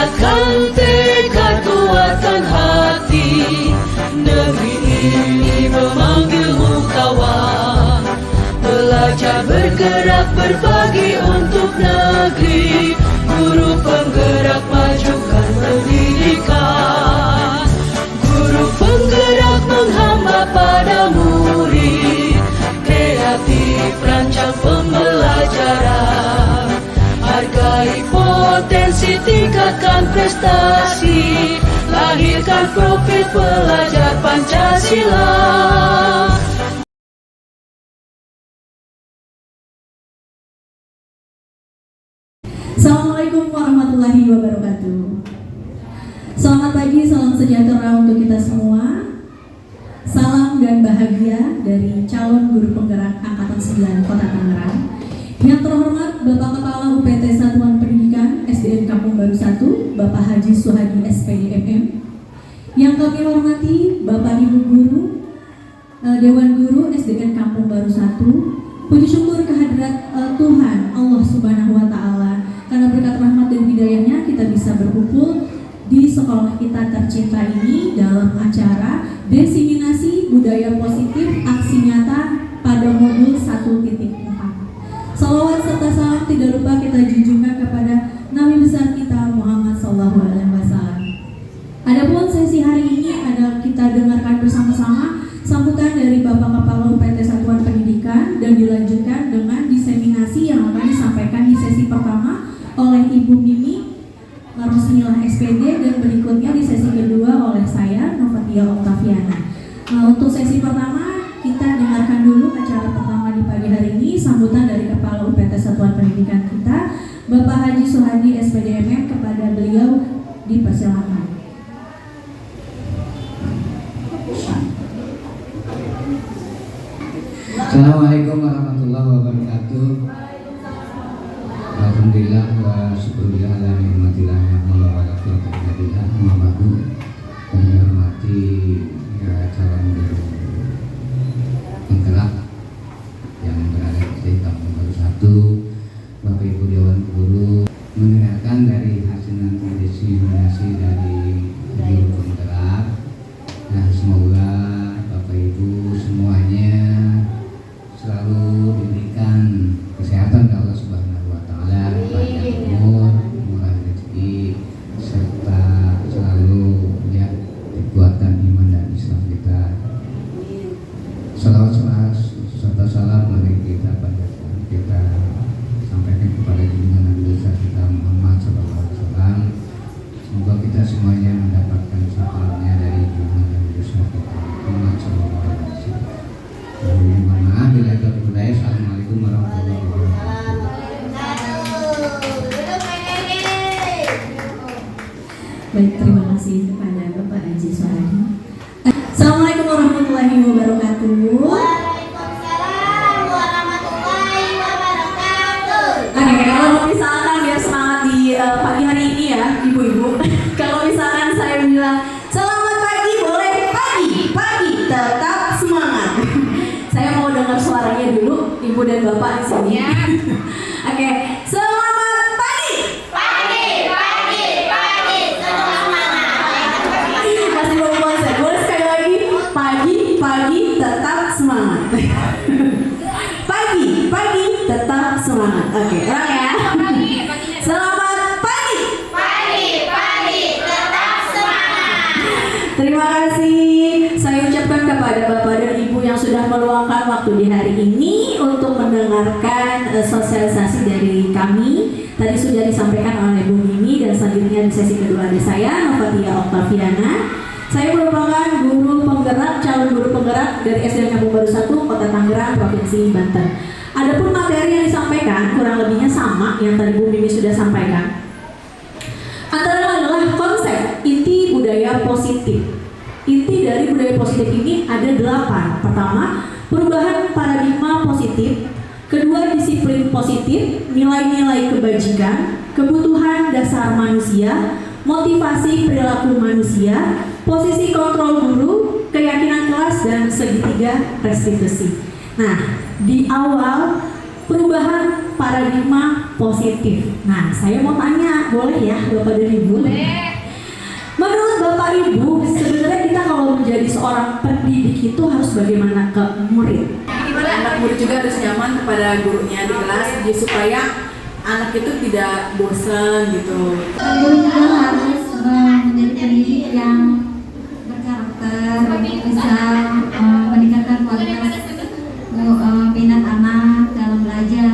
kuatkan tekad, kuatkan hati. Negeri ini memanggilmu kawan, belajar bergerak berbagi untuk negeri. Guru penggerak majukan pendidikan, guru penggerak menghamba pada murid. Kreatif rancang pembelajaran, hargai potensi, tingkatkan prestasi. Lahirkan profil pelajar Pancasila. Assalamualaikum warahmatullahi wabarakatuh. Selamat pagi, salam sejahtera untuk kita semua. Salam dan bahagia dari calon guru penggerak Angkatan 9 Kota Tangerang. Yang terhormat Bapak Kepala UPT Satuan Pendidikan SDN Kampung Baru 1, Bapak Haji Suhadi SPD MM. Yang kami hormati Bapak Ibu Guru, Dewan Guru SDN Kampung Baru 1. Puji syukur kehadirat Tuhan Allah Subhanahu wa Ta'ala, karena berkat rahmat dan hidayahnya kita bisa berkumpul di sekolah kita tercinta ini dalam acara Desiminasi Budaya Positif Aksi Nyata pada modul 1.4. Salawat serta salam tidak lupa kita junjungkan kepada Nabi besar kita Muhammad SAW. Adapun sesi hari ini ada kita dengarkan bersama-sama sambutan dari Bapak Kepala UPT Satuan Pendidikan dan dilanjutkan dengan diseminasi yang akan disampaikan di sesi pertama oleh Ibu Mimi Rusmila SPD dan berikutnya di sesi kedua oleh saya Novatia Octaviana. Untuk sesi pertama kita dengarkan dulu acara pertama di pagi hari ini, sambutan dari Kepala UPT Satuan Pendidikan kita Bapak Haji Suhadi SPD MM. Kepada beliau dipersilakan. Assalamualaikum warahmatullahi wabarakatuh. Alhamdulillah wa syukurillah ala ni'matillah wa barakatuh. Kami hormati calon guru penggerak yang berada di Kampung Baru 1, Bapak Ibu Dewan Guru, mendengarkan dari hasil nanti desiminasi dari guru penggerak. Nah, semoga Bapak Ibu semuanya selalu diberikan kesehatan dari Allah Subhanahu wa Ta'ala, panjang umur, murah rezeki, serta selalu ya kekuatan iman dan Islam kita. Salawat serta salam mari kita panjatkan, kita sampaikan kepada junjungan Nabi besar kita Muhammad SAW. Semoga kita semuanya mendapatkan syafaatnya dari junjungan Nabi besar kita Muhammad SAW. Mohon maaf bila itu budaya. Assalamualaikum warahmatullahi wabarakatuh. Baik, terima kasih kepada Bapak Haji Suhadi. Assalamualaikum warahmatullahi wabarakatuh. Waalaikumsalam warahmatullahi wabarakatuh. Oke, kalau misalkan biar semangat di pagi hari ini ya, ibu-ibu. Kalau misalkan saya bilang selamat pagi, boleh pagi tetap semangat. Saya mau dengar suaranya dulu, ibu dan bapak di sini. Ya. Oke, selamat pagi. Pagi, semangat. Masih belum konsen. Boleh sekali lagi, pagi tetap semangat. Pagi tetap semangat. Oke, ulang ya. Selamat pagi. Pagi, tetap semangat. Terima kasih saya ucapkan kepada Bapak dan Ibu yang sudah meluangkan waktu di hari ini untuk mendengarkan sosialisasi dari kami. Tadi sudah disampaikan oleh Bu Mimi dan selanjutnya di sesi kedua ada saya Novatia Octaviana. Saya merupakan guru penggerak, calon guru penggerak dari SDN Kampung Baru 1, Kota Tangerang, Provinsi Banten. Adapun materi yang disampaikan kurang lebihnya sama yang tadi Bu Mimi sudah sampaikan. Antara lain adalah konsep inti budaya positif. Inti dari budaya positif ini ada 8. Pertama, perubahan paradigma positif. Kedua, disiplin positif, nilai-nilai kebajikan, kebutuhan dasar manusia, motivasi perilaku manusia, posisi kontrol guru, keyakinan kelas, dan segitiga restitusi. Nah, di awal perubahan paradigma positif. Nah, saya mau tanya, boleh ya Bapak dan Ibu? Menurut Bapak Ibu, sebenarnya kita kalau menjadi seorang pendidik itu harus bagaimana ke murid? Gimana anak murid juga harus nyaman kepada gurunya di kelas, jadi supaya anak itu tidak bosan gitu. Guru juga harus menjadi pendidik yang berkarakter, bisa meningkatkan kualitas minat anak dalam belajar.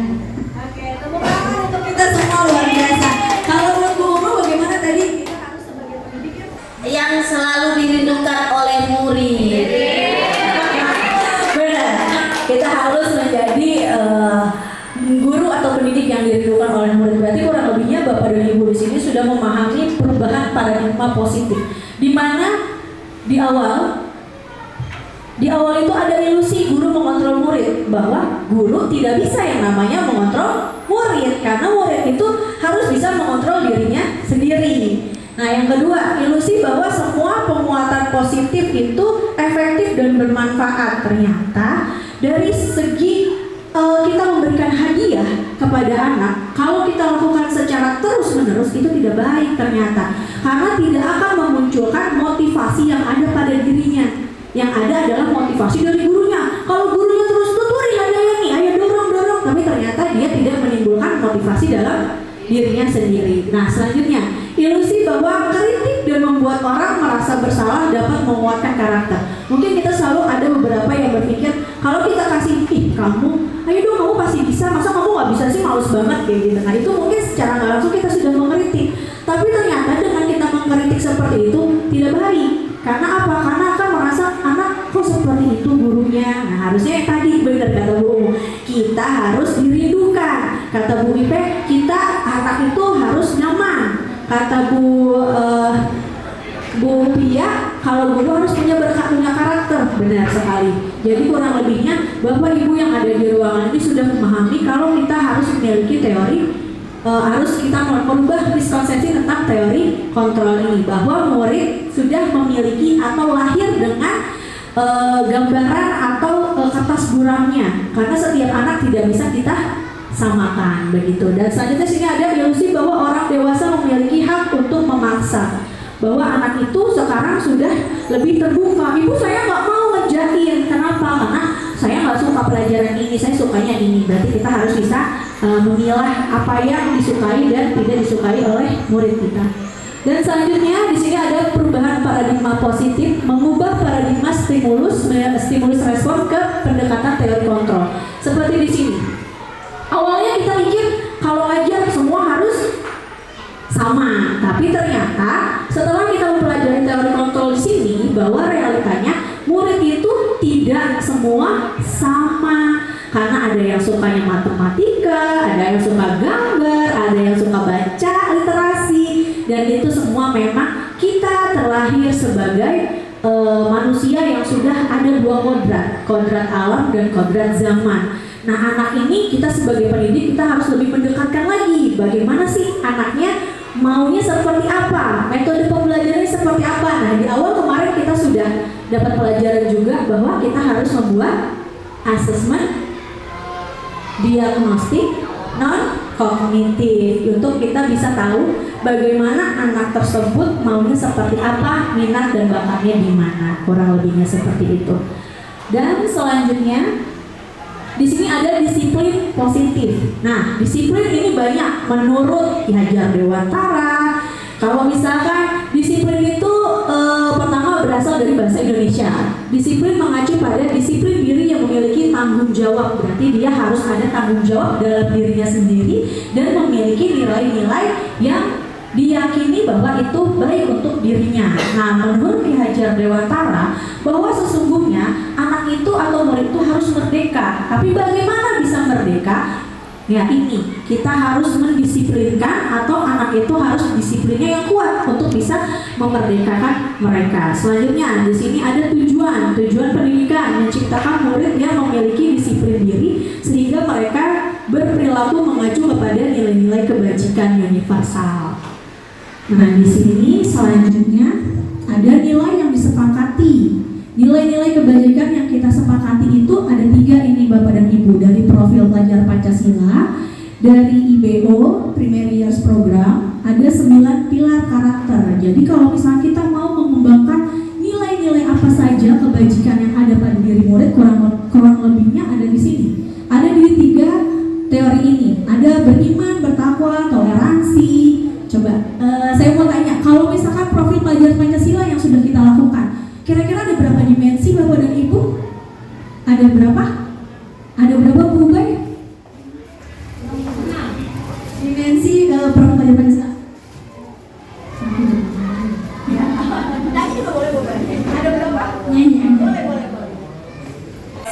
Oke, tepuk tangan untuk kita semua, luar biasa. Kalau menurut Bu Umu bagaimana tadi? Kita harus sebagai pendidik Yang selalu dirindukan oleh murid. benar. Kita harus menjadi guru atau pendidik yang dirindukan oleh murid. Berarti kurang lebihnya Bapak dan Ibu di sini sudah memahami perubahan paradigma positif. Di mana di awal itu ada ilusi guru mengontrol murid, bahwa guru tidak bisa yang namanya mengontrol murid, karena murid itu harus bisa mengontrol dirinya sendiri. Nah, yang kedua, ilusi bahwa semua penguatan positif itu efektif dan bermanfaat. Ternyata dari segi kita memberikan hadiah kepada anak, kalau kita lakukan secara terus-menerus itu tidak baik ternyata, karena tidak akan memunculkan motivasi yang ada pada dirinya. Yang ada adalah motivasi dari gurunya. Kalau gurunya terus tuturi hadiahnya nih, ayo dorong, tapi ternyata dia tidak menimbulkan motivasi dalam dirinya sendiri. Nah, selanjutnya, ilusi bahwa kritik dan membuat orang merasa bersalah dapat menguatkan karakter. Mungkin kita selalu ada beberapa yang berpikir, kalau kita kasih, kamu, ayo dong kamu pasti bisa, masa kamu nggak bisa sih, males banget kayak gitu. Nah, itu mungkin secara nggak langsung kita sudah mengkritik. Tapi ternyata dengan kita mengkritik seperti itu tidak baik. Karena apa? Karena akan merasa anak kok seperti itu gurunya. Nah, harusnya yang tadi benar kata Bu Umu, kita harus dirindukan. Kata Bu Ipe, kita anak itu harus nyaman. Kata Bu Pia, kalau guru harus punya karakter. Benar sekali. Jadi kurang lebihnya Bapak Ibu yang ada di ruangan ini sudah memahami kalau kita harus memiliki teori, harus kita merubah miskonsepsi tentang teori kontrol ini, bahwa murid sudah memiliki atau lahir dengan gambaran atau kertas buramnya, karena setiap anak tidak bisa kita samakan begitu. Dan selanjutnya sini ada ilusi bahwa orang dewasa memiliki hak untuk memaksa, bahwa anak itu sekarang sudah lebih terbuka. Ibu, saya nggak mau ngerjain, kenapa? Karena saya nggak suka pelajaran ini, saya sukanya ini. Berarti kita harus bisa memilah apa yang disukai dan tidak disukai oleh murid kita. Dan selanjutnya di sini ada perubahan paradigma positif, mengubah paradigma stimulus respon ke pendekatan teori kontrol. Seperti di sini. Awalnya kita mikir kalau ngajar semua harus sama, tapi ternyata setelah kita mempelajari teori kontrol di sini, bahwa realitanya murid itu tidak semua sama. Karena ada yang sukanya matematika, ada yang suka gambar, ada yang suka baca literasi, dan itu semua memang kita terlahir sebagai manusia yang sudah ada dua kodrat alam dan kodrat zaman. Nah, anak ini kita sebagai pendidik kita harus lebih mendekatkan lagi bagaimana sih anaknya maunya seperti apa, metode pembelajarannya seperti apa. Nah, di awal kemarin kita sudah dapat pelajaran juga bahwa kita harus membuat asesmen diagnostik non-kognitif untuk kita bisa tahu bagaimana anak tersebut maunya seperti apa, minat dan bakatnya di mana, kurang lebihnya seperti itu. Dan selanjutnya di sini ada disiplin positif. Nah, disiplin ini banyak menurut Ki Hajar Dewantara. Kalau misalkan disiplin itu pertama berasal dari bahasa Indonesia. Disiplin mengacu pada disiplin diri yang memiliki tanggung jawab. Berarti dia harus ada tanggung jawab dalam dirinya sendiri dan memiliki nilai-nilai yang diyakini bahwa itu baik untuk dirinya. Nah, menurut Ki Hajar Dewantara bahwa sesungguhnya anak itu atau murid itu harus merdeka. Tapi bagaimana bisa merdeka? Ya, ini kita harus mendisiplinkan atau anak itu harus disiplinnya yang kuat untuk bisa memerdekakan mereka. Selanjutnya di sini ada tujuan pendidikan, menciptakan murid yang memiliki disiplin diri sehingga mereka berperilaku mengacu kepada nilai-nilai kebajikan universal. Nah, di sini selanjutnya ada nilai yang disepakati. Nilai-nilai kebajikan yang kita sepakati itu ada 3 ini Bapak dan Ibu, dari profil pelajar Pancasila, dari IBO Primary Years Program ada 9 pilar karakter. Jadi kalau misalnya kita mau mengembangkan nilai-nilai apa saja kebajikan yang ada pada diri murid, kurang lebihnya ada di sini. Ada di 3 teori ini. Ada beriman, bertakwa, toleransi. Coba saya mau tanya, kalau misalkan profil pelajar Pancasila yang sudah kita lakukan, kira-kira ada berapa dimensi Bapak dan Ibu? Ada berapa? Ada berapa Bu Ubay? Dimensi profil pelajar Pancasila. Ya. Nyanyi juga boleh Bu Ubay. Ada berapa? Nyanyi aja. Boleh.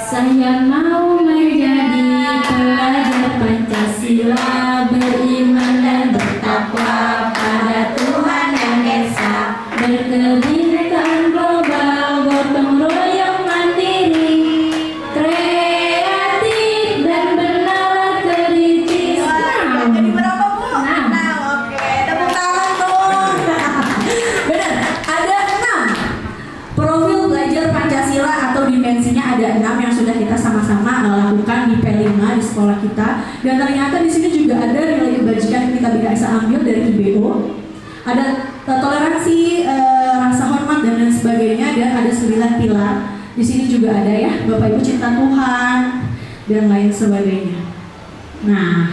Saya mau menjadi pelajar Pancasila, beriman dan bertakwa pada Tuhan Yang Esa, berkebinekaan global, gotong royong mandiri, kreatif dan bernalar kritis. Jadi berapa Bu? Enam. Oke, tepuk tangan dong. Benar, ada 6 profil belajar Pancasila atau dimensinya ada 6 yang sudah kita sama-sama lakukan di P5 di sekolah kita. Dan ternyata di sini juga ada nilai kebajikan yang kita bisa ambil dari IBO. Ada toleransi, rasa hormat dan lain sebagainya, dan ada 9 pilar. Di sini juga ada ya, Bapak Ibu cinta Tuhan dan lain sebagainya. Nah,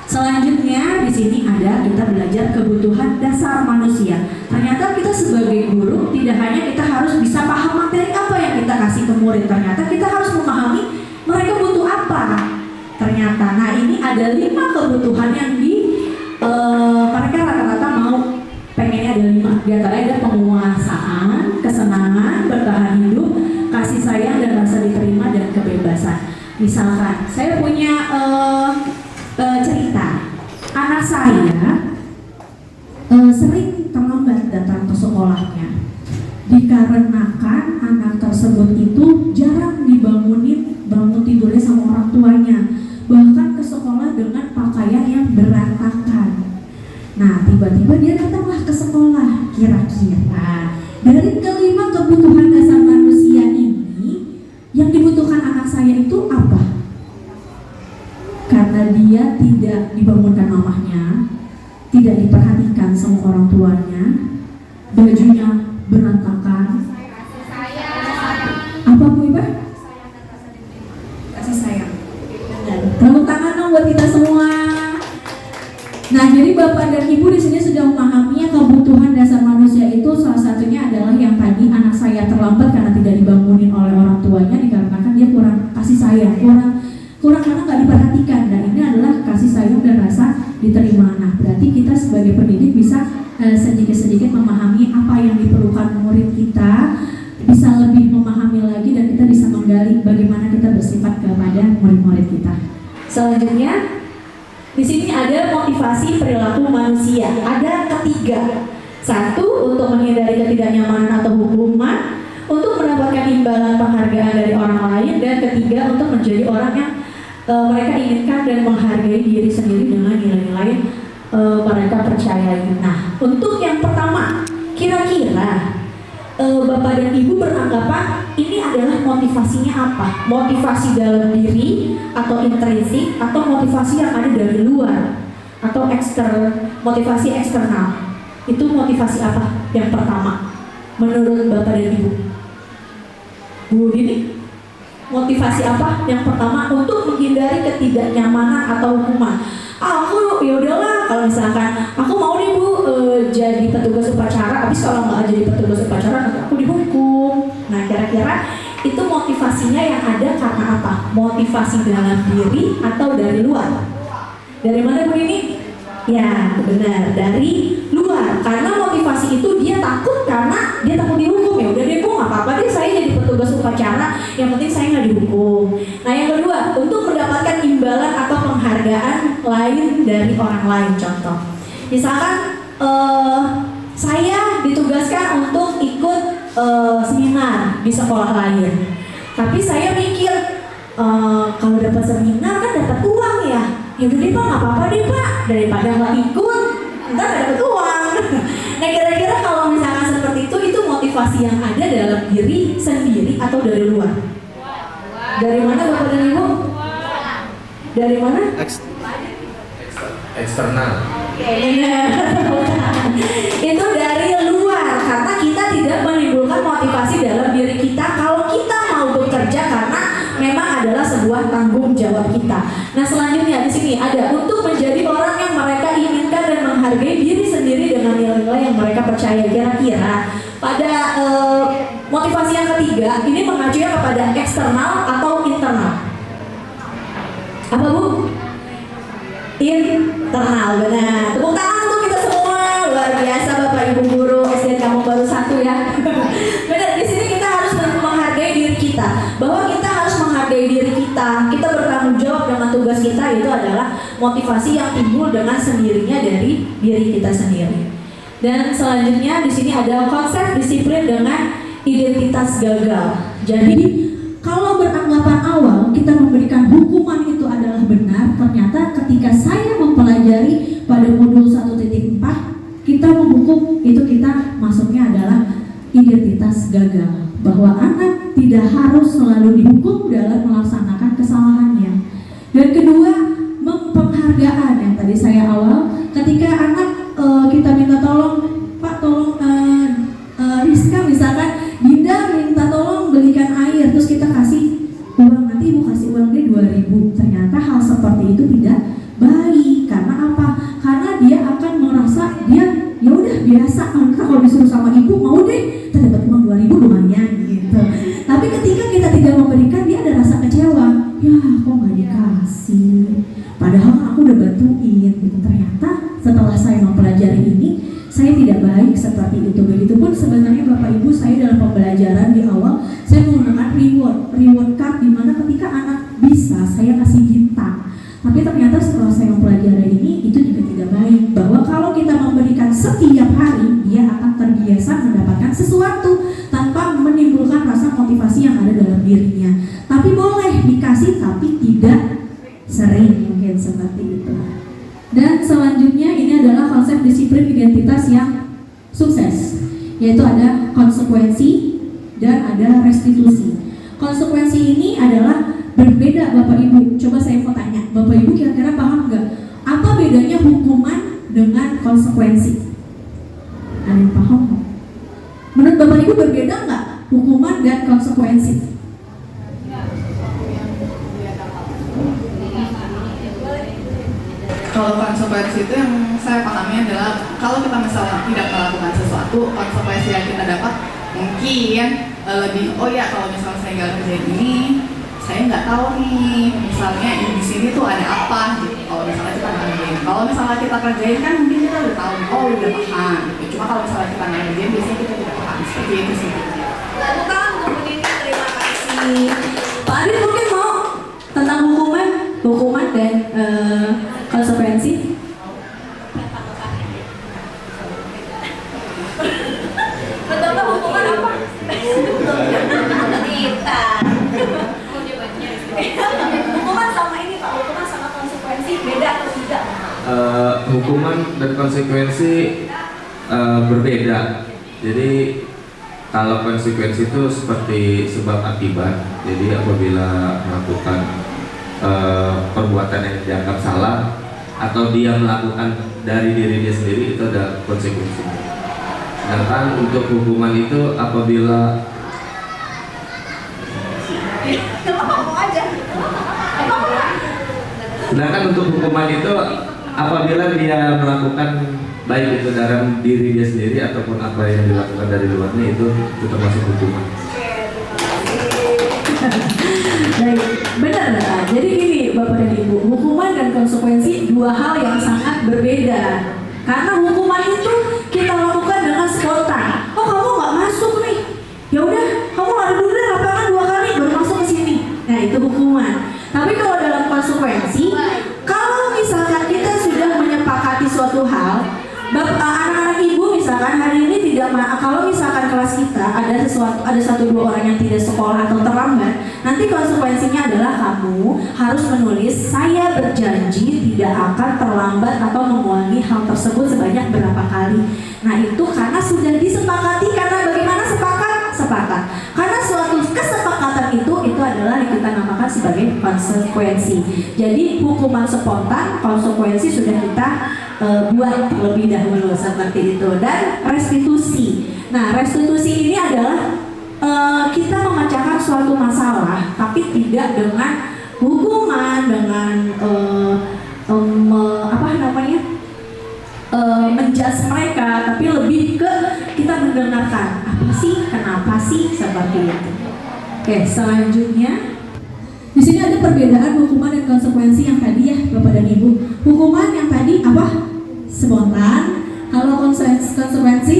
selanjutnya di sini ada kita belajar kebutuhan dasar manusia. Ternyata kita sebagai guru tidak hanya kita harus bisa paham materi apa yang kita kasih ke murid. Ternyata kita harus memahami mereka butuh apa. Ternyata, nah ini ada 5 kebutuhan yang mereka rata-rata mau pengennya ada 5. Di antaranya ada penguasaan, kesenangan, bertahan hidup, kasih sayang dan rasa diterima dan kebebasan. Misalkan saya punya cerita, anak saya sering terlambat datang ke sekolahnya dikarenakan anak tersebut itu jarang bangun tidurnya sama orang tuanya, bahkan ke sekolah dengan pakaian yang berantakan. Nah, tiba-tiba dia datanglah ke sekolah. Kira-kira dari ke-5 kebutuhan dasar manusia ini yang dibutuhkan anak saya itu apa? Karena dia tidak dibangunkan mamahnya, tidak diperhatikan sama orang tuanya, bajunya berantakan. Apa Bu Iba? Kasih sayang. Benar. Tepuk tangan dong buat kita semua. Nah, jadi Bapak dan Ibu di sini sudah memahami kebutuhan dasar manusia itu, salah satunya adalah yang tadi anak saya terlambat karena tidak dibangunin oleh orang tuanya dikarenakan dia kurang kasih sayang, kurang karena nggak diperhatikan. Dan ini adalah kasih sayang dan rasa diterima. Nah, berarti kita sebagai pendidik bisa sedikit-sedikit memahami apa yang diperlukan murid kita, bisa lebih memahami lagi, dan kita bisa menggali bagaimana kita bersifat kepada murid-murid kita. Selanjutnya, di sini ada motivasi perilaku manusia. Ada ketiga. 1, untuk menghindari ketidaknyamanan atau hukuman, untuk mendapatkan imbalan penghargaan dari orang lain, dan ketiga, untuk menjadi orang yang mereka inginkan dan menghargai diri sendiri dengan nilai-nilai mereka percayai. Nah, untuk yang pertama, kira-kira Bapak dan Ibu beranggapan ini adalah motivasinya apa? Motivasi dalam diri atau intrinsik, atau motivasi yang ada dari luar atau motivasi eksternal? Itu motivasi apa yang pertama menurut Bapak dan Ibu? Bu Dini, motivasi apa yang pertama untuk menghindari ketidaknyamanan atau hukuman? Aku ya udahlah, kalau misalkan aku mau nih Bu jadi petugas upacara, habis kalau nggak jadi petugas upacara nanti aku dihukum. Nah, kira-kira itu motivasinya yang ada karena apa? Motivasi dalam diri atau dari luar? Dari mana Bu ini? Ya benar, dari luar. Karena motivasi itu dia takut karena dia takut dihukum. Ya udah deh Bu, nggak apa-apa deh saya jadi petugas upacara, yang penting saya nggak dihukum. Nah, yang kedua, untuk mendapatkan imbalan atau penghargaan lain dari orang lain. Contoh, misalkan saya ditugaskan untuk ikut seminar di sekolah lain, tapi saya mikir kalau dapat seminar kan dapat uang ya. Yaudah deh Pak, nggak apa-apa deh Pak, daripada nggak ikut ntar nggak dapat uang. Nah, kira-kira kalau misalkan seperti itu motivasi yang ada dalam diri sendiri atau dari luar? Dari mana Bapak dan Ibu? Dari mana? eksternal. Itu dari luar, karena kita tidak menimbulkan motivasi dalam diri kita kalau kita mau bekerja karena memang adalah sebuah tanggung jawab kita. Nah, selanjutnya di sini ada untuk menjadi orang yang mereka inginkan dan menghargai diri sendiri dengan nilai-nilai yang mereka percaya. Kira-kira pada motivasi yang ketiga ini mengacunya kepada eksternal atau internal? Apa Bu? Internal, benar. Tepuk tangan untuk kita semua, luar biasa Bapak Ibu guru SD kamu baru 1 ya. Benar, di sini kita harus menghargai diri kita, bahwa kita harus menghargai diri kita. Kita bertanggung jawab dengan tugas kita, itu adalah motivasi yang timbul dengan sendirinya dari diri kita sendiri. Dan selanjutnya di sini ada konsep disiplin dengan identitas gagal. Jadi kalau beranggapan awal kita memberikan hukuman itu adalah benar, ternyata ketika saya mempelajari pada modul 1.4 kita menghukum itu kita masuknya adalah identitas gagal, bahwa anak tidak harus selalu dihukum dalam melaksanakan kesalahannya. Dan kedua, penghargaan yang tadi saya awal, ketika anak kita minta tolong, Pak tolong Rizka misalkan, Dinda minta tolong belikan air, terus kita kasih uang, nanti ibu kasih uangnya 2.000. Ternyata hal seperti itu tidak baik. Karena apa? Karena dia akan merasa dia ya udah biasa, kalau disuruh sama ibu mau deh, kita dapat uang 2.000 lumayan gitu. Tapi ketika kita tidak memberikan, dia ada rasa kecewa. Ya kok nggak dikasih? Padahal aku udah bantuin gitu. Ternyata setelah saya mempelajari ini, saya tidak baik seperti itu. Begitupun sebenarnya Bapak Ibu, saya dalam pembelajaran di awal saya menggunakan reward card, di mana ketika anak bisa saya kasih bintang. Tapi ternyata setelah saya mempelajari ini, itu juga tidak baik. Bahwa kalau kita memberikan setiap hari, dia akan terbiasa mendapatkan sesuatu tanpa menimbulkan rasa motivasi yang ada dalam dirinya. Tapi boleh dikasih, tapi tidak sering, mungkin seperti itu. Dan selanjutnya ini adalah konsep disiplin identitas yang sukses, yaitu ada konsekuensi dan ada restitusi. Konsekuensi ini adalah berbeda Bapak Ibu. Coba saya mau tanya, Bapak Ibu kira-kira paham nggak? Apa bedanya hukuman dengan konsekuensi? Ada yang paham nggak? Menurut Bapak Ibu berbeda nggak hukuman dan konsekuensi? Kalau konsekuensi itu yang saya pahami adalah kalau kita misalnya tidak melakukan sesuatu, konsekuensi yang kita dapat mungkin lebih, oh ya kalau misalnya saya nggak kerjain ini, saya nggak tahu nih misalnya di sini tuh ada apa gitu. Kalau misalnya kita nggak kerjain, kalau misalnya kita kerjain kan mungkin kita udah tahu, oh udah paham gitu. Cuma kalau misalnya kita nggak kerjain, biasanya kita tidak paham, seperti itu sih. Tepuk tangan untuk Bu Dini, terima kasih. Pak Adit mungkin mau tentang hukuman dan konsekuensi. Pertama hukuman apa? Hukuman sama ini Pak, hukuman sama konsekuensi beda atau tidak? Hukuman dan konsekuensi berbeda. Jadi kalau konsekuensi itu seperti sebab akibat. Jadi apabila melakukan perbuatan yang dianggap salah atau dia melakukan dari diri dia sendiri, itu ada konsekuensinya. Sedangkan untuk hukuman itu apabila dia melakukan baik itu dalam diri dia sendiri ataupun apa yang dilakukan dari luarnya, itu termasuk hukuman. Baik, benar. Jadi gini Bapak dan Ibu, hukuman dan konsekuensi dua hal yang sangat berbeda. Karena hukuman itu kita lakukan dengan spontan. Oh kamu nggak masuk nih, ya udah kamu lari dulu deh lapangan 2 kali baru masuk ke sini. Nah itu hukuman. Tapi kalau dalam konsekuensi, kalau misalkan kita sudah menyepakati suatu hal, anak-anak ibu misalkan hari ini tidak kalau misalkan kelas kita ada 1-2 orang yang tidak sekolah atau terlambat, nanti konsekuensinya adalah kamu harus menulis saya berjanji tidak akan terlambat atau mengulangi hal tersebut sebanyak berapa kali. Nah itu karena sudah disepakati. Karena bagaimana sepakat? Karena suatu kesepakatan itu adalah yang kita namakan sebagai sebagai konsekuensi. Jadi hukuman spontan, konsekuensi sudah kita buat lebih dahulu seperti itu. Dan restitusi. Nah, restitusi ini adalah kita memecahkan suatu masalah, tapi tidak dengan hukuman, dengan menjudge mereka, tapi lebih ke kita mendengarkan apa sih, kenapa sih, seperti itu. Oke, selanjutnya di sini ada perbedaan hukuman dan konsekuensi yang tadi ya Bapak dan Ibu. Hukuman yang tadi apa? Spontan. Kalau konsekuensi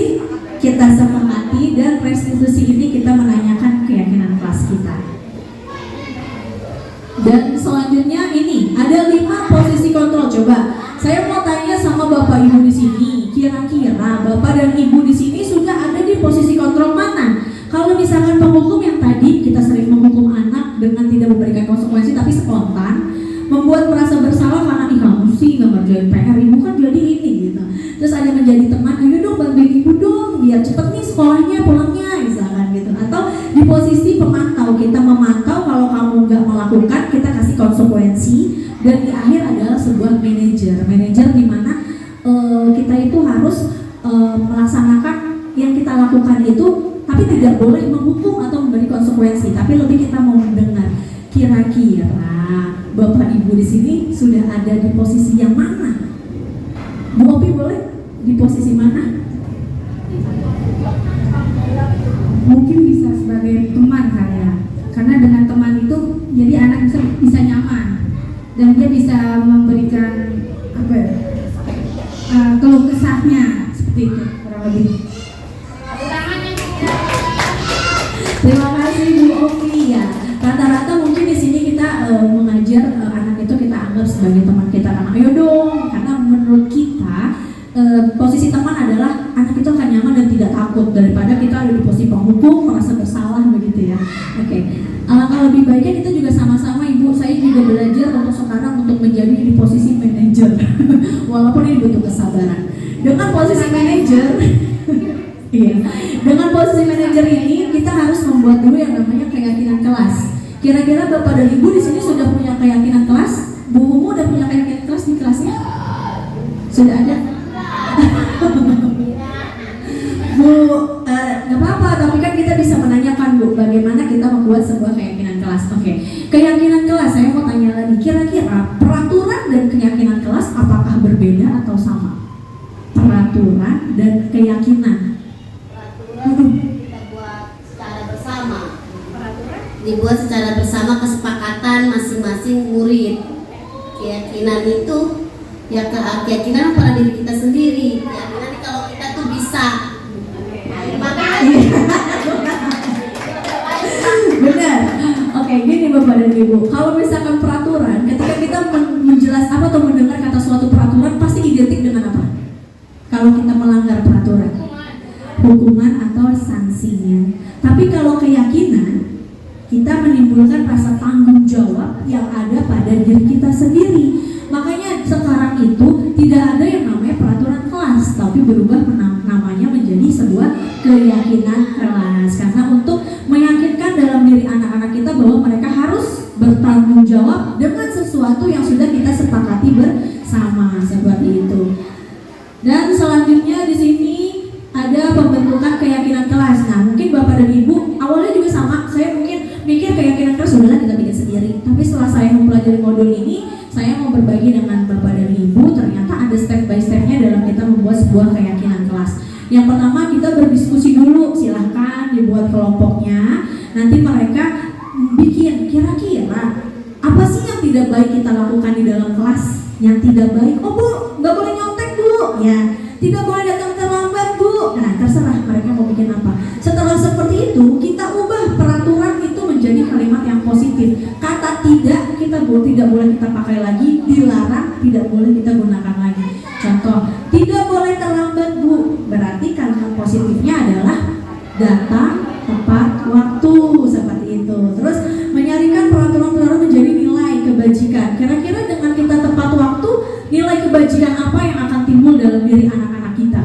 kita sepakati, dan restitusi ini kita menanyakan keyakinan kelas kita. Dan selanjutnya ini ada 5 posisi kontrol. Coba saya mau tanya sama Bapak Ibu di sini, kira-kira Bapak dan Ibu di sini sudah ada di posisi kontrol mana? Kalau misalkan penghukum yang tadi kita sering menghukum anak dengan tidak memberikan konsekuensi tapi spontan, membuat merasa bersalah karena kamu sih nggak ngerjain PR, ibu kan jadi ini gitu. Terus ada menjadi teman, ayo dong bantuin ibu dong biar cepet nih sekolahnya pulangnya misalkan gitu. Atau di posisi pemantau, kita memantau, kalau kamu nggak melakukan kita kasih konsekuensi. Dan di akhir adalah sebuah manajer di mana kita itu harus melaksanakan yang kita lakukan itu, tapi tidak boleh menghukum atau memberi konsekuensi, tapi lebih kita mau mendengar. Kira-kira Bapak Ibu di sini sudah ada di posisi yang mana? Bu Opi boleh di posisi mana? Mungkin bisa sebagai teman kali ya, karena dengan teman itu jadi anak bisa nyaman dan dia bisa memberikan keluh kesahnya, seperti itu kurang lebih. Terima kasih Bu Opi ya. Rata-rata mungkin di sini kita mengajar anak itu kita anggap sebagai teman kita, karena ayo dong, karena menurut kita posisi teman adalah anak itu akan nyaman dan tidak takut daripada kita ada di posisi penghukum merasa bersalah begitu ya. Oke. Alangkah lebih baiknya kita juga sama-sama Ibu, saya juga belajar untuk sekarang untuk menjadi di posisi manajer walaupun ini butuh kesabaran. Dengan posisi manajer iya, dengan posisi manajer ini kita harus membuat dulu yang namanya keyakinan kelas. Kira-kira Bapak dan Ibu di sini sudah punya keyakinan kelas? Bu Umu udah punya keyakinan kelas di kelasnya? Sudah ada? Bu, nggak apa-apa, tapi kan kita bisa menanyakan Bu, bagaimana kita membuat sebuah keyakinan kelas. Oke, keyakinan kelas saya mau tanya lagi, kira-kira peraturan dan keyakinan kelas apakah berbeda atau sama? Peraturan dan keyakinan. Kita buat secara bersama. Dibuat secara bersama, kesepakatan masing-masing murid. Keyakinan itu ya keyakinan pada diri kita sendiri. Keyakinan kalau kita tuh bisa. Benar. Oke, gini Bapak dan Ibu. Kalau misalkan peraturan, ketika kita menjelaskan atau mendengar kata suatu peraturan pasti identik dengan apa? Kalau kita melanggar peraturan, hukuman atau sanksinya. Tapi kalau keyakinan, kita menimbulkan rasa tanggung jawab yang ada pada diri kita sendiri. Makanya sekarang itu tidak ada yang namanya peraturan kelas, tapi berubah namanya menjadi sebuah keyakinan kelas. Karena untuk meyakinkan dalam diri anak-anak kita bahwa mereka harus bertanggung jawab dengan sesuatu yang sudah kita sepakati bersama, seperti itu. Dan selanjutnya di sini ada pembentukan keyakinan kelas. Nah, mungkin Bapak dan Ibu awalnya juga sama. Saya mungkin mikir keyakinan kelas udahlah kita bikin sendiri. Tapi setelah saya mempelajari modul ini, saya mau berbagi dengan Bapak dan Ibu. Ternyata ada step by stepnya dalam kita membuat sebuah keyakinan kelas. Yang pertama kita berdiskusi dulu. Silahkan dibuat kelompoknya. Nanti mereka bikin kira-kira apa sih yang tidak baik kita lakukan di dalam kelas. Yang tidak baik, oh Bu, nggak boleh nyontek Bu, ya. Tidak boleh datang terlambat Bu. Nah, terserah mereka mau bikin apa. Setelah seperti itu, kita ubah peraturan itu menjadi kalimat yang positif. Kata tidak kita tidak boleh kita pakai lagi, dilarang tidak boleh kita gunakan lagi. Contoh, tidak boleh terlambat Bu. Berarti kalimat positifnya adalah datang tepat waktu, seperti itu. Terus menyarikan peraturan-peraturan menjadi nilai kebajikan. Kira-kira dengan kita tepat waktu, nilai kebajikan apa yang akan timbul dalam diri anak-anak kita?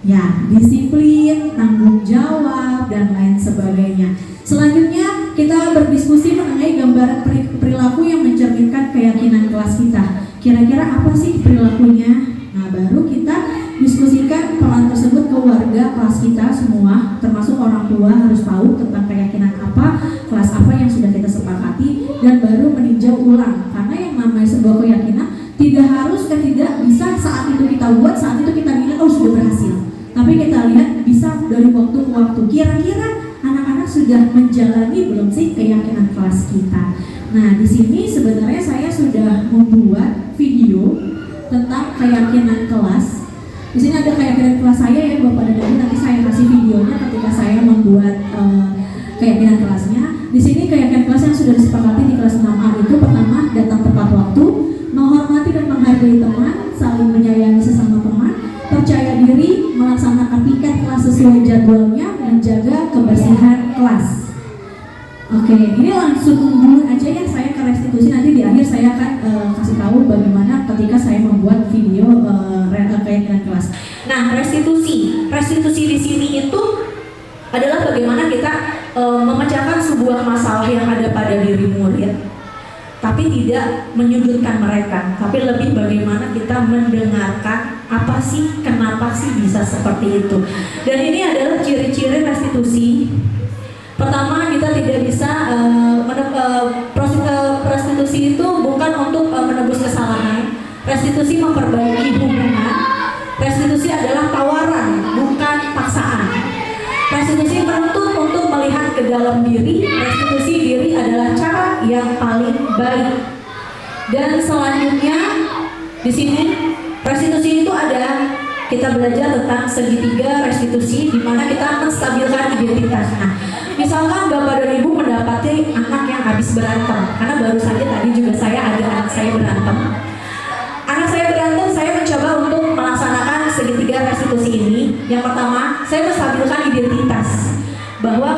Ya, disiplin, tanggung jawab, dan lain sebagainya. Selanjutnya kita berdiskusi berdiskusi mengenai gambaran perilaku yang mencerminkan keyakinan kelas kita. Kira-kira apa sih perilakunya? Nah, baru kita diskusikan peran tersebut ke warga kelas kita semua, termasuk orang tua harus tahu tentang keyakinan apa, kelas apa yang sudah kita sepakati, dan baru meninjau ulang. Karena yang namanya sebuah keyakinan tidak harus dan tidak bisa saat itu kita buat, saat itu kita bilang oh sudah berhasil. Tapi kita lihat bisa dari waktu ke waktu. Kira-kira anak-anak sudah menjalani belum sih keyakinan kelas kita? Nah, di sini sebenarnya saya sudah membuat video tentang keyakinan kelas. Di sini ada keyakinan kelas saya ya Bapak dan Ibu, nanti saya kasih videonya ketika saya membuat keyakinan kelasnya. Di sini keyakinan kelas yang sudah disepakati di kelas 6A itu pertama, datang tepat waktu, menghormati dan menghargai teman, saling menyayangi sesama teman, percaya diri, melaksanakan piket kelas sesuai jadwalnya, menjaga kebersihan kelas. Oke, ini langsung dulu aja ya, saya ke restitusi, nanti di akhir saya akan kasih tahu bagaimana ketika saya membuat video keyakinan kelas. Nah, restitusi di sini itu adalah bagaimana kita memecahkan sebuah masalah yang ada pada diri murid, tapi tidak menyudutkan mereka, tapi lebih bagaimana kita mendengarkan apa sih, kenapa sih bisa seperti itu. Dan ini adalah ciri-ciri restitusi. Pertama, kita tidak bisa restitusi itu bukan untuk menebus kesalahan. Restitusi memperbaiki hubungan. Restitusi adalah tawaran, bukan paksaan. Restitusi menuntut untuk melihat ke dalam diri. Restitusi diri adalah cara yang paling baik. Dan selanjutnya di sini restitusi itu ada, kita belajar tentang segitiga restitusi, di mana kita menstabilkan identitas. Nah, misalkan Bapak dan Ibu mendapati anak yang habis berantem, karena baru saja tadi juga saya ada anak saya berantem. Anak saya berantem, saya mencoba untuk melaksanakan segitiga restitusi ini. Yang pertama, saya menstabilkan identitas bahwa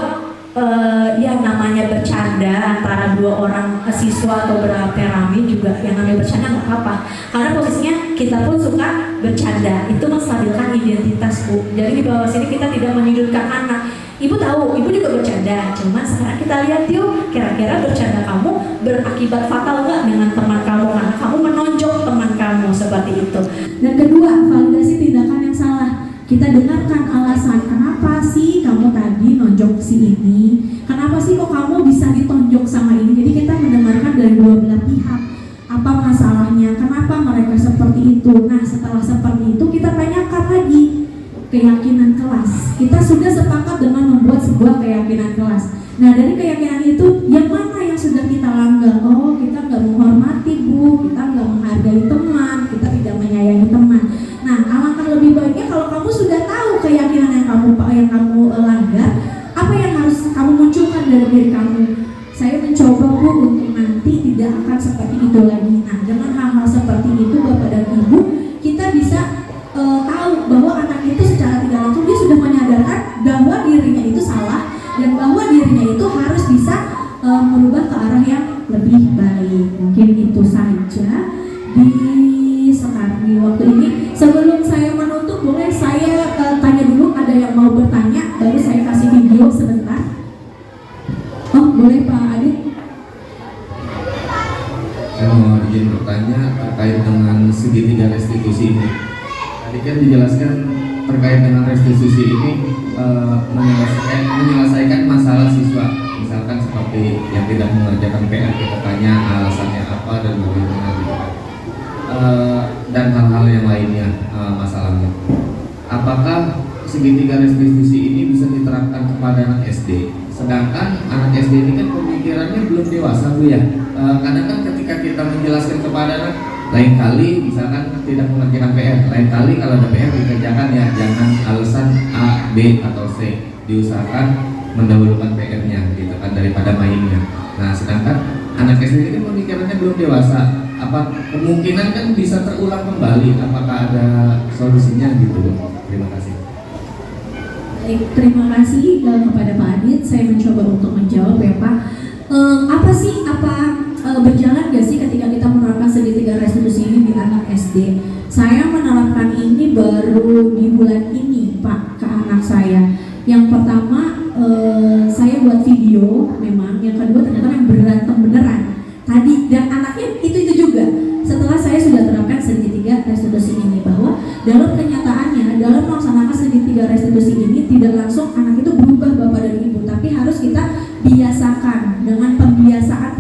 yang namanya bercanda antara dua orang siswa atau beramai-ramai juga yang namanya bercanda nggak apa-apa, karena posisinya kita pun suka bercanda, itu menstabilkan identitas Bu. Jadi di bawah sini kita tidak menyudutkan anak. Ibu tahu, ibu juga bercanda, cuman sekarang kita lihat yuk, kira-kira bercanda kamu berakibat fatal nggak dengan teman kamu, karena kamu menonjok teman kamu seperti itu. Dan kedua, validasi tindakan yang salah. Kita dengarkan alasan kenapa sih kamu tadi nonjok si ini, kenapa sih kok kamu bisa ditonjok sama ini. Jadi kita mendengarkan dari dua belah pihak, apa masalahnya, kenapa mereka seperti itu. Nah, setelah seperti itu kita tanyakan lagi keyakinan kelas. Kita sudah sepakat dengan membuat sebuah keyakinan kelas. Nah, dari keyakinan itu yang mana yang sudah kita langgar? Oh, kita nggak menghormati Bu, kita nggak menghargai teman, kita tidak menyayangi teman. Nah, alangkah lebih baiknya kalau kamu sudah tahu keyakinan yang kamu langgar, apa yang harus kamu munculkan dari diri kamu. Saya mencoba Bu untuk nanti tidak akan seperti itu lagi. Nah, dengan hal-hal seperti itu Bapak dan Ibu, kita bisa tahu bahwa anak itu secara tidak langsung dia sudah menyadarkan bahwa dirinya itu salah dan bahwa dirinya itu harus bisa merubah ke arah yang lebih baik. Mungkin itu saja di waktu ini. Sebelum saya menutup, boleh saya tanya dulu, ada yang mau bertanya, baru saya kasih video sebentar. Oh, boleh Pak Adit? Saya mau izin bertanya terkait dengan segitiga restitusi ini. Tadi kan dijelaskan terkait dengan restitusi ini menyelesaikan masalah siswa, misalkan seperti yang tidak mengerjakan PR, kita tanya alasannya apa dan bagaimana gitu. Dan hal-hal yang lainnya masalahnya. Apakah segitiga restitusi ini bisa diterapkan kepada anak SD? Sedangkan anak SD ini kan pemikirannya belum dewasa Bu ya. Kadang kan ketika kita menjelaskan kepada anak, lain kali misalkan tidak mengerjakan PR, lain kali kalau ada PR dikerjakan ya, jangan alasan A, B atau C, diusahakan mendahulukan PR-nya gitu kan daripada mainnya. Nah, sedangkan anak SD ini kan pemikirannya belum dewasa, apa kemungkinan kan bisa terulang kembali, apakah ada solusinya gitu? Terima kasih. Baik, terima kasih kepada Pak Adit. Saya mencoba untuk menjawab ya Pak. Berjalan gak sih ketika kita menerapkan segitiga restitusi ini di anak SD? Saya menerapkan ini baru di bulan ini Pak ke anak saya. Yang pertama saya buat video memang, yang kedua ternyata memang Dan anaknya itu juga. Setelah saya sudah terapkan segitiga restitusi ini, bahwa dalam kenyataannya dalam melaksanakan segitiga restitusi ini tidak langsung anak itu berubah bapak dan ibu, tapi harus kita biasakan dengan pembiasaan,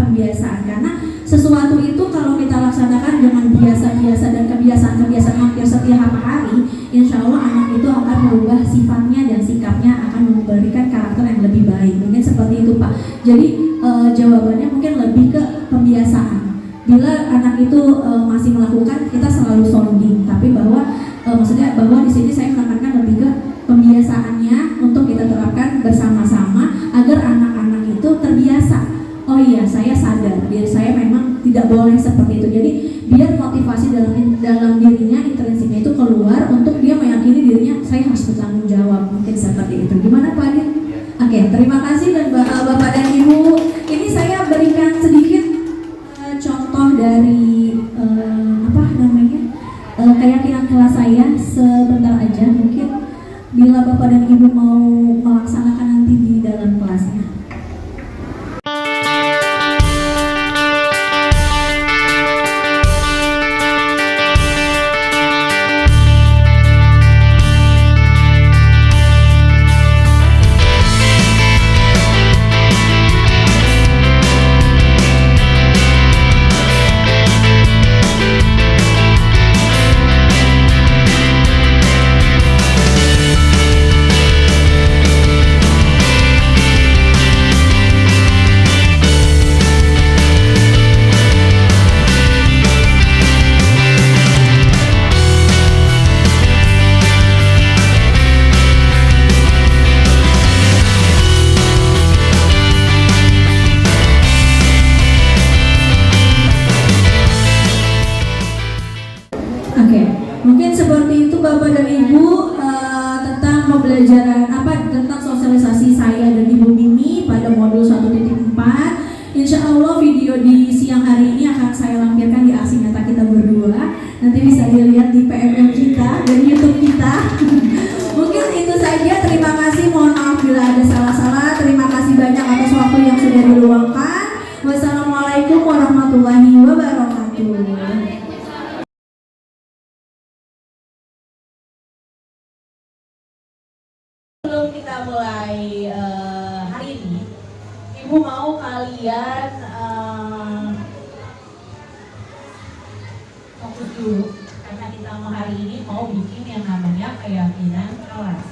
karena sesuatu itu kalau kita laksanakan dengan biasa-biasa dan kebiasaan-kebiasaan hampir setiap hari, insya Allah anak itu akan merubah sifatnya dan sikapnya, akan memberikan karakter yang lebih baik. Mungkin seperti itu Pak. Jadi jawabannya mungkin lebih ke pembiasaan. Bila anak itu masih melakukan, kita selalu sounding, tapi bahwa maksudnya bahwa di sini saya menekankan lebih ke pembiasaannya untuk kita terapkan bersama-sama agar anak-anak itu terbiasa. Oh iya, saya sadar diri saya memang tidak boleh seperti itu. Jadi biar motivasi dalam dirinya, intrinsiknya itu keluar untuk dia meyakini dirinya saya harus bertanggung jawab. Mungkin seperti itu. Gimana Pak Adit? Oke, terima kasih dan Bapak dan Ibu. Ini saya berikan sedikit contoh dari keyakinan kelas saya sebentar aja, mungkin bila Bapak dan Ibu mau melaksanakan nanti di dalam kelasnya. Mungkin seperti itu Bapak dan Ibu tentang pembelajaran tentang sosialisasi saya dan Ibu Mimi pada modul 1.4. Insya Allah video di siang hari ini akan saya lampirkan di aksi nyata kita berdua. Nanti bisa dilihat di PMM kita dan YouTube kita. Mungkin itu saja. Terima kasih. Mohon maaf bila ada salah-salah. Terima kasih banyak atas waktu yang sudah diluangkan. Wassalamualaikum warahmatullahi wabarakatuh. Sebelum kita mulai hari ini, Ibu mau kalian fokus dulu, karena kita mau hari ini mau bikin yang namanya keyakinan kelas.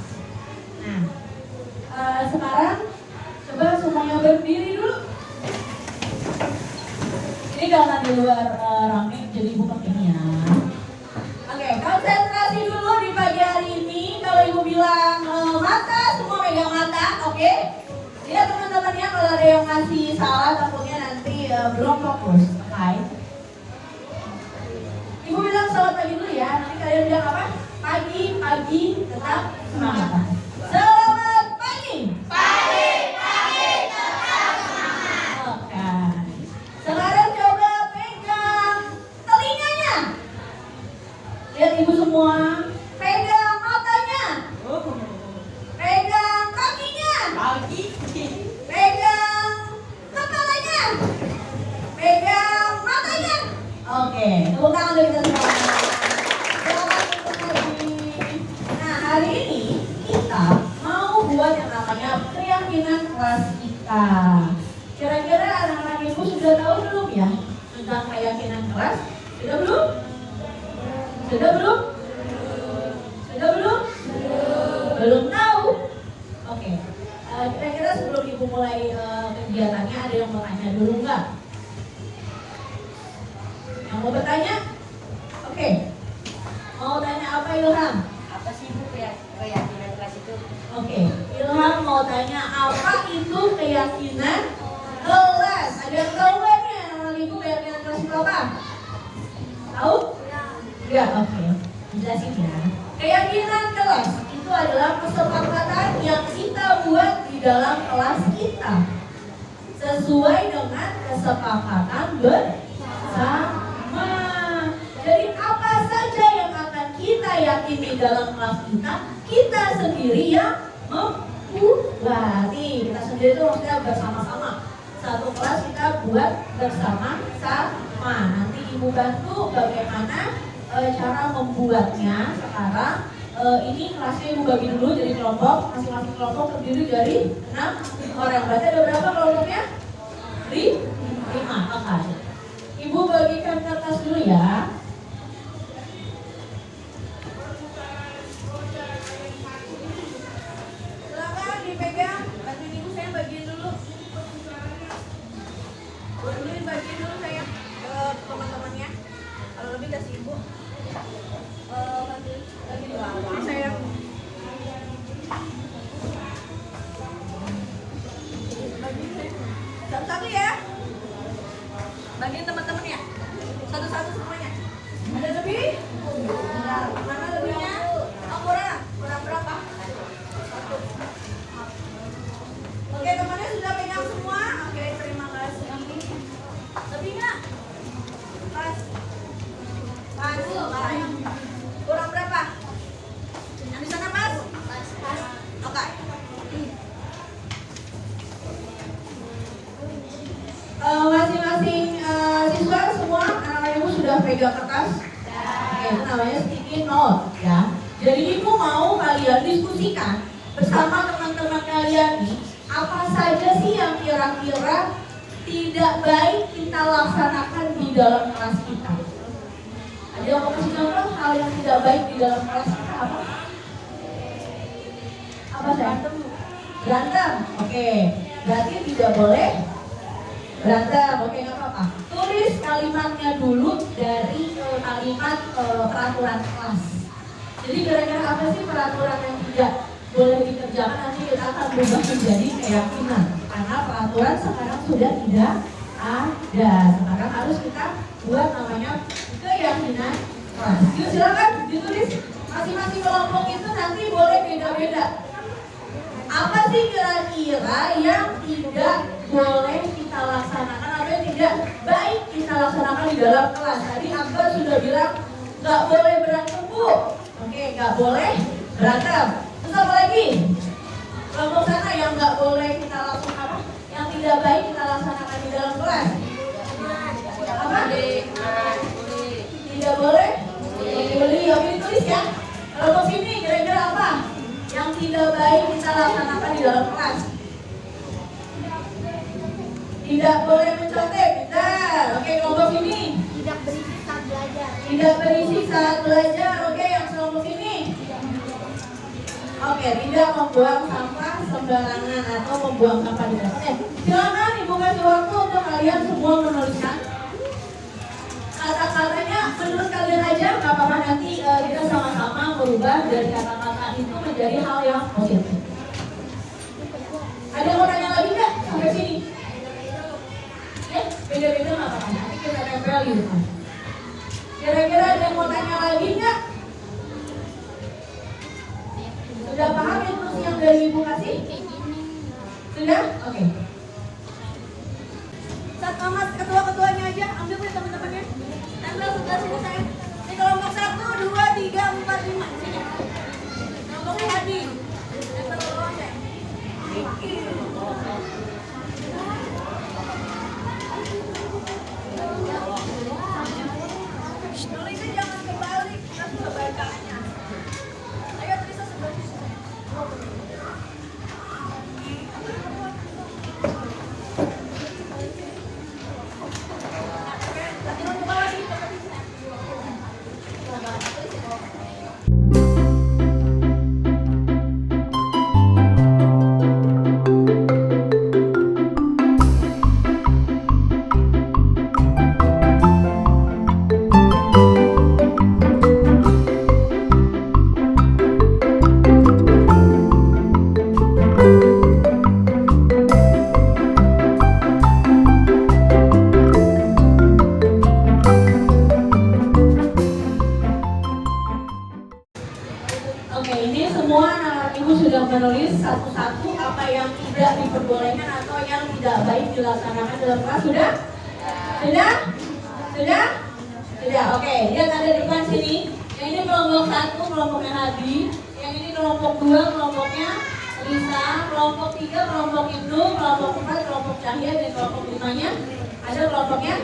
Nah, sekarang coba semuanya berdiri dulu. Ini jangan di luar rame, jadi Ibu pakai ini ya. Oke, konsentrasi dulu di pagi hari ini. Kalau Ibu bilang mata, semua megang mata, oke? Lihat teman-temannya, kalau ada yang ngasih salah takutnya nanti belum fokus, oke? Ibu bilang selamat pagi dulu ya, nanti kalian bilang apa? Pagi, tetap semangat. Selamat pagi! Pagi, tetap semangat. Oke. Sekarang coba pegang telinganya. Lihat Ibu semua. Pegang matanya. Pegang kakinya. Pegang kepalanya. Pegang matanya. Oke, tepuk tangan dulu kita semua. Selamat pagi. Nah, hari ini kita mau buat yang namanya keyakinan kelas kita. Kira-kira anak-anak Ibu sudah tahu belum ya tentang keyakinan kelas? Sudah belum? Sudah belum? Sudah belum? Belum tahu? Oke. Kira-kira sebelum Ibu mulai kegiatannya ada yang mau tanya dulu nggak? Yang mau bertanya? Oke. Mau tanya apa Ilham? Apa sih Bu keyakinan kelas itu? Oke. Ilham mau tanya apa itu keyakinan kelas? Ada yang tahu nggak nih anak Ibu keyakinan kelas itu apa? Tahu? Ya, oke. Jelasin ya. Keyakinan kelas itu adalah kesepakatan yang kita buat di dalam kelas kita sesuai dengan kesepakatan bersama. Jadi apa saja yang akan kita yakini dalam kelas kita sendiri yang membuat. Kita sendiri itu maksudnya bersama-sama. satu kelas kita buat bersama-sama. Nanti Ibu bantu bagaimana cara membuatnya sekarang. Ini kelasnya Ibu bagi dulu jadi kelompok, masing-masing kelompok terdiri dari 6 orang. Berarti ada berapa kelompoknya? 5. Oke. Ibu bagikan kertas dulu ya. Silakan dipegang, bantuin Ibu, saya bagiin dulu. Bantuin bagiin dulu saya ke teman-temannya. Kalau lebih kasih Ibu. Bantuin bagi dulu saya. Bagiin saya. Satu-satu ya. Bagiin teman-teman ya. Satu-satu semuanya. Ada lebih? Mana lebihnya? Oh, kurang. Kurang berapa? 1. Oke, temannya sudah pegang semua. Oke, terima kasih. Lebih nggak? Pas. Pas. Kurang berapa? Yang di sana pas? Pas. Oke. Masing-masing siswa semua anak-anak Ibu sudah pegang kertas. Oke, itu namanya sticky note ya. Jadi Ibu mau kalian diskusikan bersama teman-teman kalian nih, apa saja sih yang kira-kira tidak baik kita laksanakan di dalam kelas kita. Ada yang mau kasih contoh hal yang tidak baik di dalam kelas kita apa? Apa saya? Berantem. Oke, berarti tidak boleh berantem. Oke, nggak apa-apa. Tulis kalimatnya dulu dari kalimat peraturan kelas. Jadi kira-kira apa sih peraturan yang tidak boleh dikerjakan, nanti kita akan berubah menjadi keyakinan. Karena peraturan sekarang sudah tidak ada. Sekarang harus kita buat namanya keyakinan kelas. Yuk silakan ditulis. Masing-masing kelompok itu nanti boleh beda-beda. Apa sih kira-kira yang tidak boleh kita laksanakan atau yang tidak baik kita laksanakan di dalam kelas? Tadi Akbar sudah bilang nggak boleh berantem Bu. Oke, nggak boleh berantem. Terus apa lagi? Kelompok sana yang nggak boleh kita lakukan apa? Yang tidak baik kita laksanakan di dalam kelas? Apa? Tidak boleh? Boleh. Oke, ditulis ya. Kelompok sini kira-kira apa yang tidak baik kita laksanakan di dalam kelas? Tidak boleh mencontek, benar. Oke, kelompok ini. Tidak berisik saat belajar. Tidak berisik saat belajar. Oke, yang kelompok ini. Oke, tidak membuang sampah sembarangan atau membuang sampah di dalam. Silakan Ibu kasih waktu untuk kalian semua menuliskan kata-katanya menurut kalian aja, nggak apa-apa, nanti kita sama-sama merubah dari kata-kata itu menjadi hal yang positif. Ada yang mau tanya lagi nggak sampai sini? Ya, beda-beda nggak apa-apa, nanti kita tempel gitu kan. Kira-kira ada yang mau tanya lagi nggak? Sudah paham instruksi yang dari Ibu kasih? Sudah? Oke. Satpamas ketua-ketuanya aja, ambil punya teman-temannya. Tempel sebelah sini saya. Ini kelompok 1, 2, 3, 4, 5. Sini. Kelompoknya hadir. Tempel bawah saya. Tulisnya jangan kebalik, kita sudah bacanya. Ayo tulisnya sebelah sini. Oke, ini semua anak-anak Ibu sudah menulis satu-satu apa yang tidak diperbolehkan atau yang tidak baik dilaksanakan dalam kelas. Sudah? Sudah? Sudah? Sudah. Oke, lihat ada di depan sini. Yang ini kelompok 1, kelompoknya Hadi. Yang ini kelompok 2, kelompoknya Bisa. Kelompok 3, kelompok Ibnu, kelompok 4, kelompok Cahya, dan kelompok 5-nya ada kelompoknya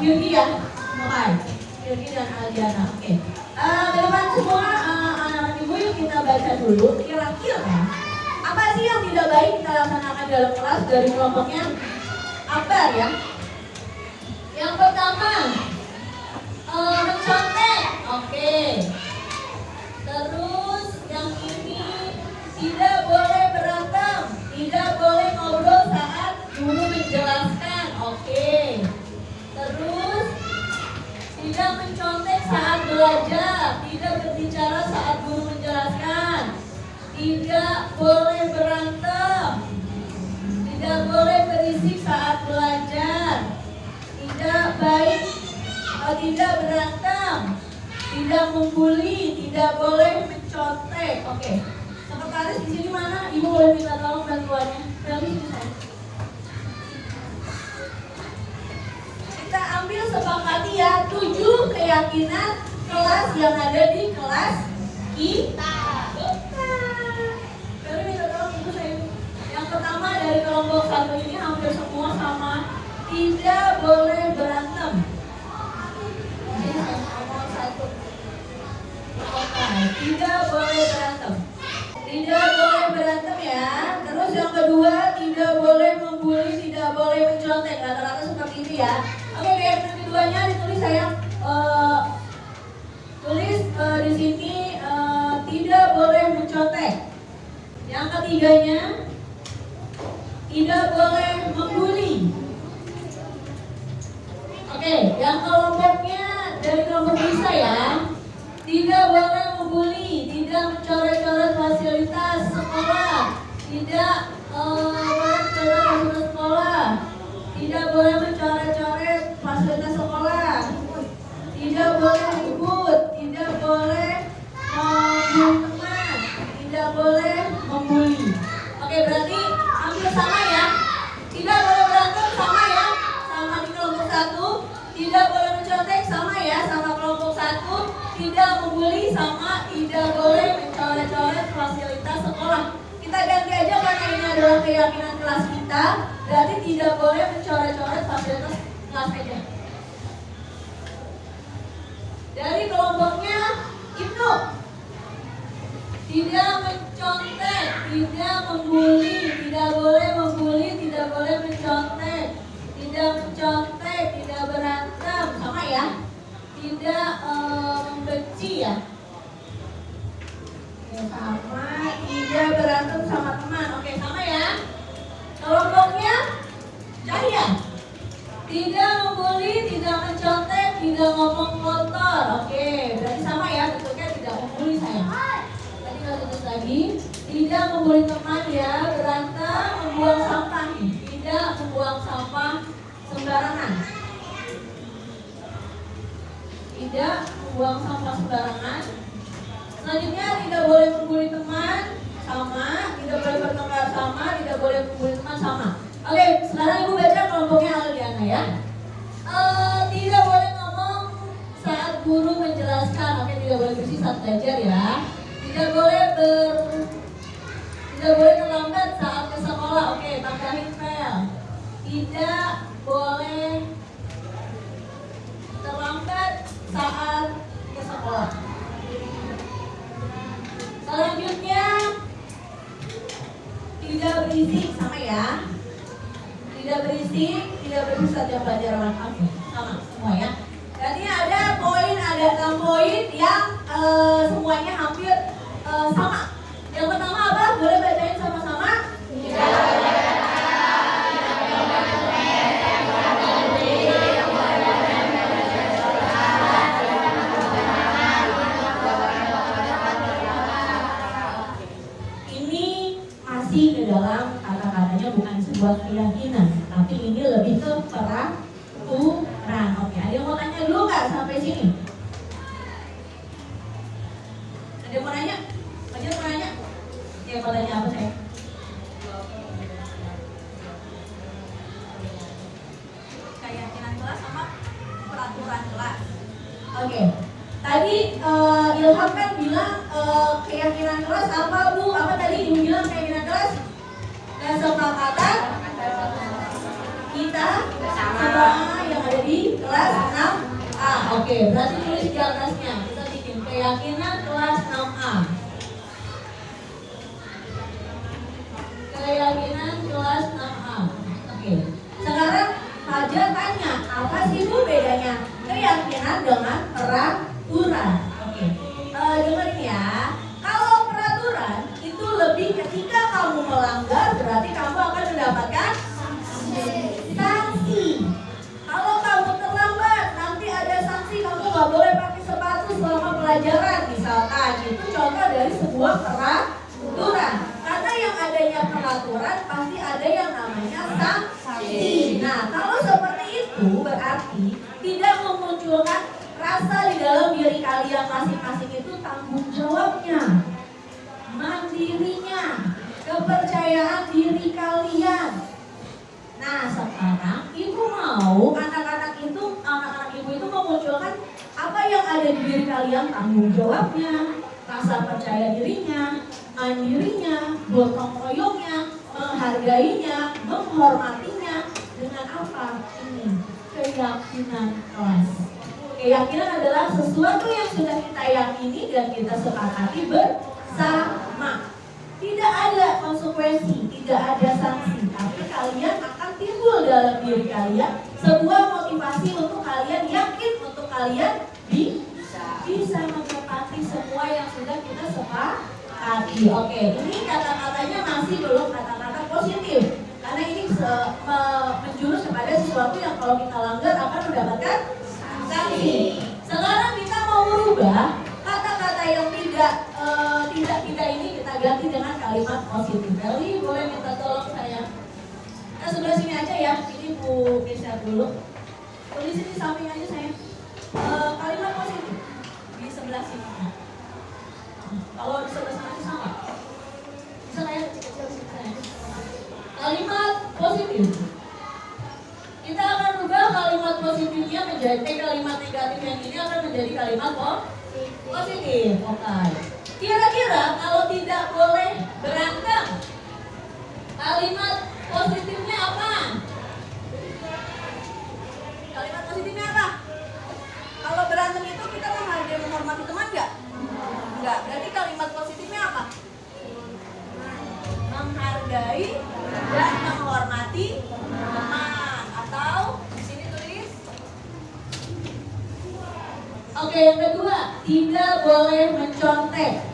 Yudi ya. Oke. Yudi dan Aldiana. Oke. Ke depan semua anak-anak ibu, yuk kita baca dulu. Kira-kira apa sih yang tidak baik kita laksanakan dalam kelas dari kelompoknya Akbar ya? Yang pertama, mencontek. Oke. Terus yang ini, tidak boleh berantem, tidak boleh ngobrol saat guru menjelaskan. Oke. Terus tidak mencontek saat belajar, tidak berbicara saat guru menjelaskan, tidak boleh berantem, tidak boleh berisik saat belajar, tidak baik, tidak berantem, tidak membuli, tidak boleh mencontek. Oke. Sekretaris di sini mana? Ibu boleh minta tolong bantuannya. Dari sini saya. Kita ambil sepakati ya 7 keyakinan kelas yang ada di kelas kita. Baru minta tolong ibu saya. Yang pertama dari kelompok 1 ini hampir semua sama. Tidak boleh berantem. Ini kelompok 1. Oke, tidak boleh berantem. Tidak boleh berantem ya. Terus yang kedua, tidak boleh membuli, tidak boleh mencontek. Rata-rata seperti itu ya. Oke, keyakinan keduanya ditulis saya. Tulis di sini tidak boleh mencontek. Yang ketiganya, tidak boleh membuli. Oke, yang kelompoknya dari kelompok bisa ya. Tidak boleh membuli, tidak mencoret-coret fasilitas sekolah, tidak mencoret fasilitas sekolah, tidak boleh mencoret-coret fasilitas sekolah, tidak boleh ribut, tidak boleh membunuh teman, tidak boleh membuli. Oke, berarti hampir sama ya. Tidak boleh berantem sama ya, sama di kelompok 1. Tidak boleh mencontek sama ya, sama kelompok 1. Tidak membuli sama tidak boleh mencoret-coret fasilitas sekolah. Kita ganti aja karena ini adalah keyakinan kelas kita. Berarti tidak boleh mencoret-coret fasilitas kelas aja. Dari kelompoknya Ibnu, tidak mencontek, tidak membuli, tidak boleh membuli, tidak boleh mencontek, tidak mencontek, tidak berantem, sama ya. Tidak membenci ya. Sama, tidak berantem sama teman. Oke, sama ya. Kelompoknya Cahya, tidak membuli, tidak mencontek, tidak ngomong kotor. Oke, berarti sama ya, bentuknya tidak membuli saya. Tadi kita tulis lagi, tidak membuli teman ya, berantem, membuang sampah nih. Tidak membuang sampah sembarangan. Tidak membuang sampah sembarangan. Selanjutnya tidak boleh membuli teman, sama. Tidak boleh bertengkar, sama. Tidak boleh membuli teman, sama. Oke, sekarang ibu baca kelompoknya Aldiana ya. Tidak boleh ngomong saat guru menjelaskan. Oke, tidak boleh bersih saat belajar ya. Tidak boleh terlambat saat ke sekolah. Oke, tambahin pel. Tidak boleh terlambat saat ke sekolah. Selanjutnya tidak berisik, sama ya. Tidak berisik, tidak berisik saat jam pelajaran. Oke, sama semua ya. Jadi ada 6 poin yang semuanya hampir sama. Yang pertama apa? Boleh bacain sama-sama? Ke dalam kata-katanya bukan sebuah keyakinan, tapi ini lebih ke peraturan. Oke, ada yang mau tanya dulu nggak sampai sini? Ada yang mau nanya? Ada yang mau nanya? Ya, mau tanya apa saya? Keyakinan kelas sama peraturan kelas. Oke. Tadi Ilham kan bilang keyakinan kelas apa Bu? Apa tadi Ibu bilang Kesepakatan kita semua yang ada di kelas 6A. Oke, berarti tulis di atasnya. Kita bikin keyakinan kelas 6A. Keyakinan kelas 6A. Oke. Sekarang Fajar tanya, apa sih Bu bedanya keyakinan dengan peraturan? Oke. Dengerin ya. Kalau peraturan itu lebih ketika kamu melanggar berarti kamu akan mendapatkan sanksi. Kalau kamu terlambat nanti ada sanksi, kamu nggak boleh pakai sepatu selama pelajaran misalkan. Itu contoh dari sebuah peraturan. Karena yang adanya peraturan pasti ada yang namanya sanksi. Nah, kalau seperti itu berarti tidak memunculkan rasa di dalam diri kalian masing-masing itu tanggung jawabnya, mandirinya, kepercayaan diri kalian. Nah, sekarang ibu mau anak-anak ibu itu memunculkan apa yang ada di diri kalian, tanggung jawabnya, rasa percaya dirinya, mandirinya, gotong royongnya, menghargainya, menghormatinya dengan apa? Ini keyakinan kelas. Keyakinan adalah sesuatu yang sudah kita yakini dan kita sepakati bersama. Tidak ada konsekuensi, tidak ada sanksi, tapi kalian akan timbul dalam diri kalian sebuah motivasi untuk kalian yakin, untuk kalian bisa menepati semua yang sudah kita sepakati. Oke, ini kata-katanya masih belum kata-kata positif, karena ini menjurus kepada sesuatu yang kalau kita langgar akan mendapatkan sanksi. Sekarang kita mau merubah kata-kata yang tidak ini kita ganti dengan kalimat positif. Jadi boleh minta tolong saya. Kita sebelah sini aja ya. Ini Bu geser dulu. Tulis di samping aja saya. Kalimat positif di sebelah sini. Kalau di sebelah sana sama. Bisa kayak kecil-kecil saya. Kalimat positif. Kita akan rubah kalimat positifnya menjadi kalimat negatif yang ini akan menjadi kalimat positif. Oke. Kira-kira kalau tidak boleh berantem, kalimat positifnya apa? Kalimat positifnya apa? Kalau berantem itu kita menghargai, menghormati teman nggak? Nggak. Berarti kalimat positifnya apa? Menghargai dan menghormati teman. Atau di sini tulis. Oke, yang kedua, tidak boleh mencontek.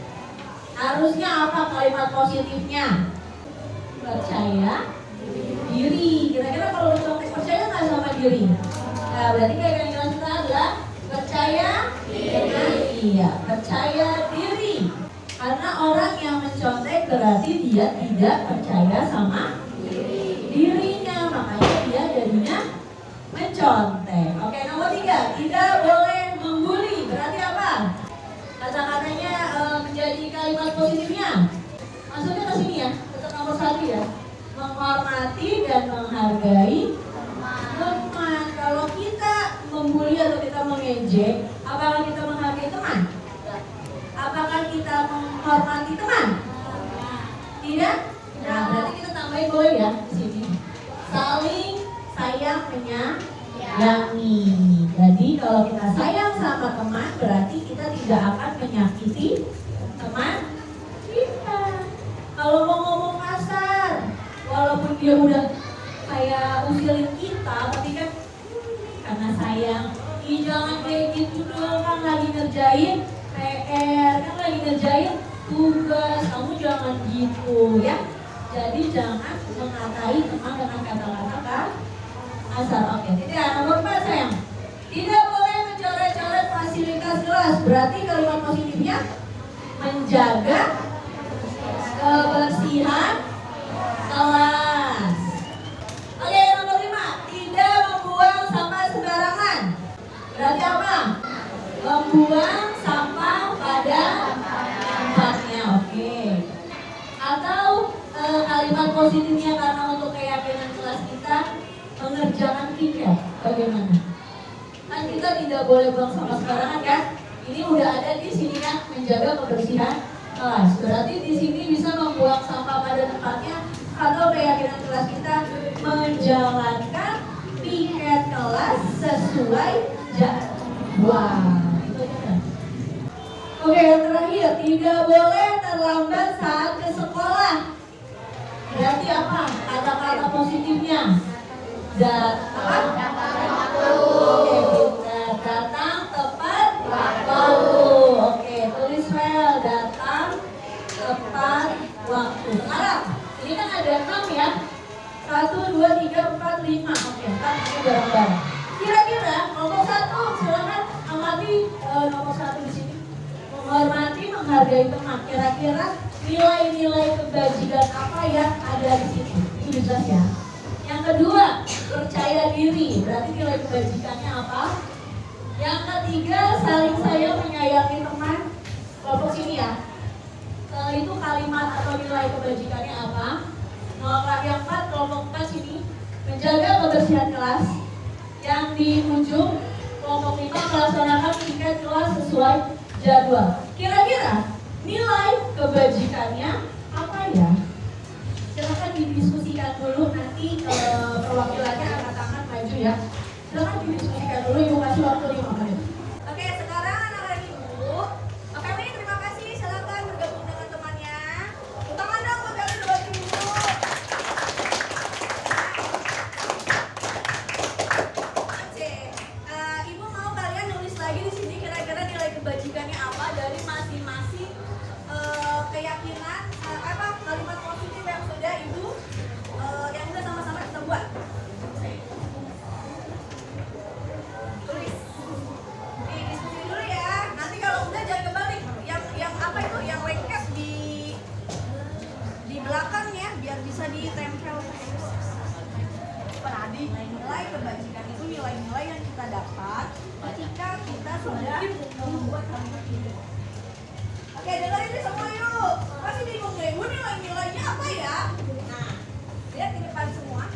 Harusnya apa kalimat positifnya? Percaya diri. Kira-kira kalau mencontek percaya nggak sama diri? Nah, berarti kayak yang jelas kita adalah percaya diri. Iya, percaya diri. Karena orang yang mencontek berarti dia tidak percaya sama dirinya, makanya dia jadinya mencontek. Oke, nomor 3, tidak boleh membuli. Berarti apa? Kata-katanya menjadi kalimat positifnya. Maksudnya ke sini ya, tetap nomor 1 ya. Menghormati dan menghargai teman. Kalau kita membuli atau kita mengejek, apakah kita menghargai teman? Apakah kita menghormati teman? Tidak? Nah, berarti kita tambahin boleh ya di sini. Saling sayang menyayangi. Jadi kalau kita sayang sama teman berarti kita tidak akan menyakiti teman kita. Kalau mau ngomong kasar, walaupun dia udah kayak usilin kita, tapi kan karena sayang, jangan kayak gitu dong, kan lagi ngerjain PR, kan lagi ngerjain tugas, kamu jangan gitu ya. Jadi jangan mengatai teman dengan kata-kata kasar. Oke, tidak. Nomor 4 sayang, tidak boleh mencoret-coret fasilitas kelas. Berarti kalimat positifnya menjaga kebersihan kelas. Oke, nomor 5, tidak membuang sampah sembarangan. Berarti apa? Membuang sampah pada tempatnya. Oke. Atau kalimat positifnya karena untuk keyakinan kelas kita mengerjakan tiket. Bagaimana? Kan kita tidak boleh buang sampah sembarangan kan? Ini udah ada di sini kan, menjaga kebersihan kelas. Berarti di sini bisa membuang sampah pada tempatnya atau keyakinan kelas kita menjalankan piket kelas sesuai jadwal. Oke, yang terakhir, tidak boleh terlambat saat ke sekolah. Berarti apa? Kata-kata positifnya. Oke, datang tepat waktu. Oke, tulis well, datang tepat waktu. Sekarang, ini kan ada 6 ya. 1, 2, 3, 4, 5. Oke, 4 ini bareng-bareng. Kira-kira nomor 1, silakan amati nomor 1 di sini. Menghormati, menghargai teman. Kira-kira nilai-nilai kebajikan apa yang ada di sini? Itu jelas ya. Yang kedua, percaya diri. Berarti nilai kebajikannya apa? Yang ketiga, saling sayang menyayangi teman. Kelompok sini ya. Itu kalimat atau nilai kebajikannya apa? Yang 4, kelompok 4 sini, menjaga kebersihan kelas. Yang di ujung, kelompok 5, melaksanakan piket kelas sesuai jadwal. Kira-kira nilai kebajikannya apa ya? Silakan didiskusikan dulu, nanti perwakilannya angkat tangan maju ya. Silakan didiskusikan dulu, Ibu kasih waktu 5 menit. Oke, sekarang anak-anak ibu. Oke, ini terima kasih. Silakan bergabung dengan temannya. Tangan dong buat kalian buat ibu. Oke, ibu mau kalian nulis lagi di sini kira-kira nilai kebajikannya apa dari masing-masing keyakinan kalimat positif yang sudah ibu yang udah sama-sama kita buat. Tulis. Diskusi dulu ya. Nanti kalau udah jangan kebalik. Yang apa itu? Yang recap di belakang ya, biar bisa ditempel. Penadi nilai kebajikan itu nilai-nilai yang kita dapat ketika kita sudah membuat kalimat ini. Oke, dengerin nih semua yuk. Masih bingung deh, bu nilai-nilainya apa ya? Nah, lihat di depan semua.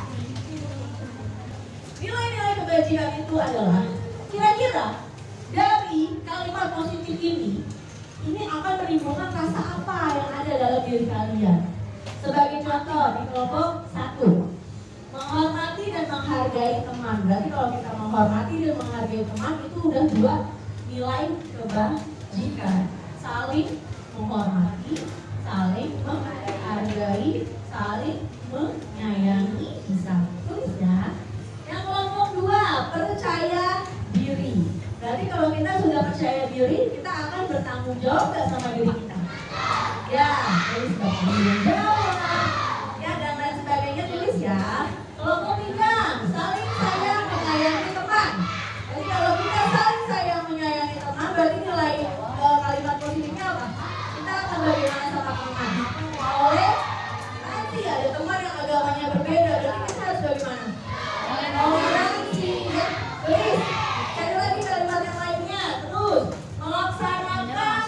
Nilai-nilai kebajikan itu adalah kira-kira dari kalimat positif ini akan menimbulkan rasa apa yang ada dalam diri kalian. Sebagai contoh di kelompok 1, menghormati dan menghargai teman. Berarti kalau kita menghormati dan menghargai teman itu udah 2 nilai kebajikan. Saling menghormati, saling menghargai, saling menyayangi. Bisa tulis ya. Yang kelompok 2, percaya diri. Berarti kalau kita sudah percaya diri, kita akan bertanggung jawab gak sama diri kita? Ya, tulis bertanggung jawab. Ya, dan lain sebagainya tulis ya. Kelompok 3, saling sayang menyayangi teman. Jadi kalau kita saling sayang menyayangi teman, berarti nilai kalimat positifnya apa? Kita akan bagaimana sama teman. Oleh nanti ada teman yang agamanya berbeda, berarti kita harus bagaimana? Toleransi ya. Please, cari lagi kalimat yang lainnya. Terus melaksanakan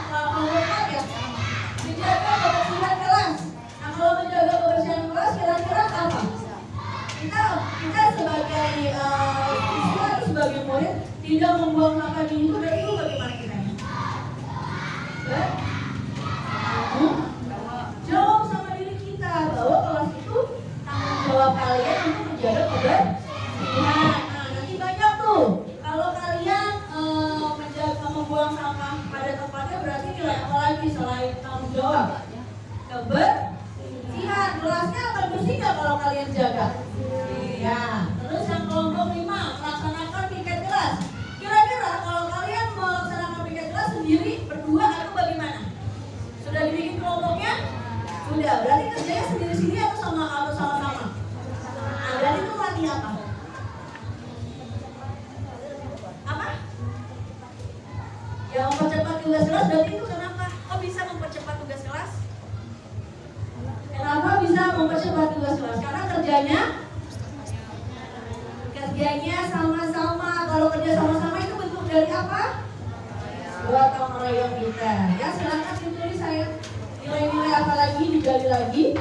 kelompok ya. Menjaga kebersihan kelas. Nah, kalau menjaga kebersihan kelas kira-kira apa? Kita sebagai siswa atau sebagai murid tidak membuang sampah di itu, berarti itu bagaimana kita? Jawab sama diri kita bahwa kelas itu tanggung jawab kalian untuk menjaga kebersihan. Nah, nanti banyak tuh. Kalau kalian menjaga membuang sampah pada tempatnya, berarti nilai apa lagi selain tanggung jawab? Kebersihan. Kelasnya akan bersih nggak kalau kalian jaga? Ya. Terus yang kelompok 5, melaksanakan piket kelas. Kira-kira kalau kalian melaksanakan piket kelas sendiri, berdua atau bagaimana? Sudah dibikin kelompoknya? Sudah. Berarti kerjanya sendiri-sendiri atau sama-sama? Nah, berarti itu melatih apa? Apa? Ya, mempercepat tugas kelas. Berarti itu kenapa? Kok bisa mempercepat tugas kelas? Kenapa bisa mempercepat tugas kelas? Karena kerjanya sama-sama. Kalau kerja sama-sama itu bentuk dari apa? Gotong royong kita. Ya, silakan ditulis saya. Nilai-nilai apa lagi digali lagi?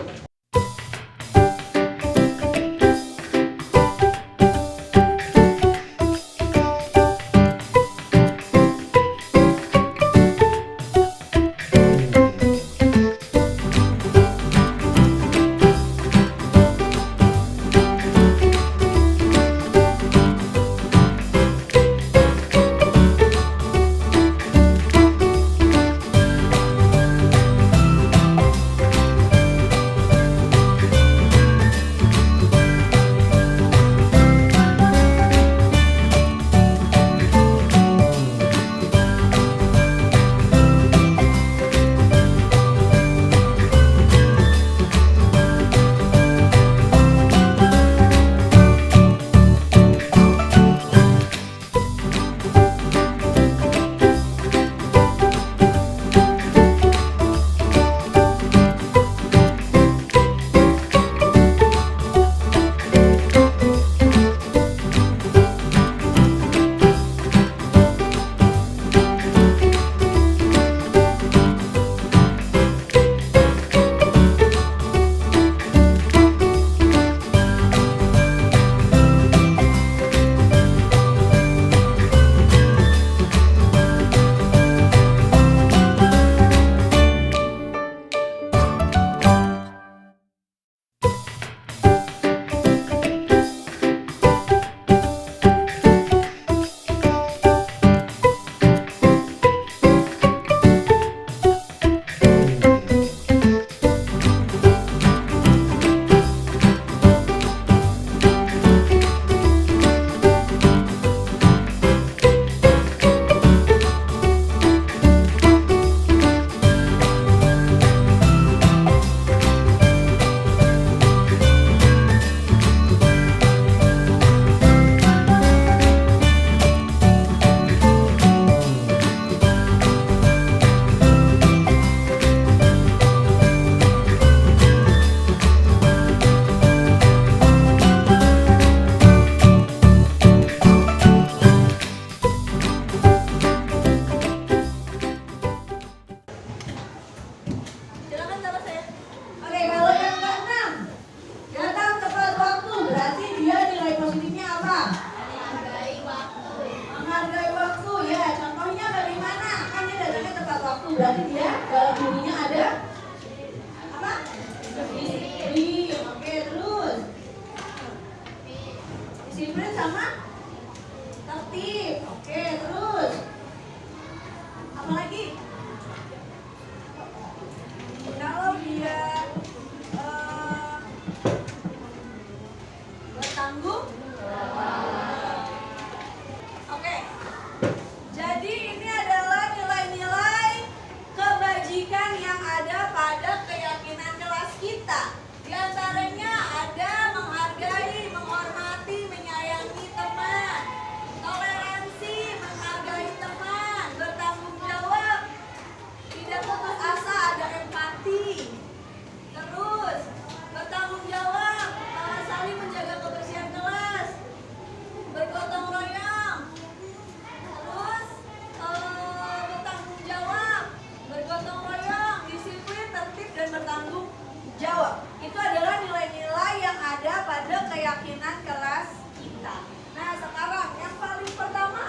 Jawab. Itu adalah nilai-nilai yang ada pada keyakinan kelas kita. Nah, sekarang yang paling pertama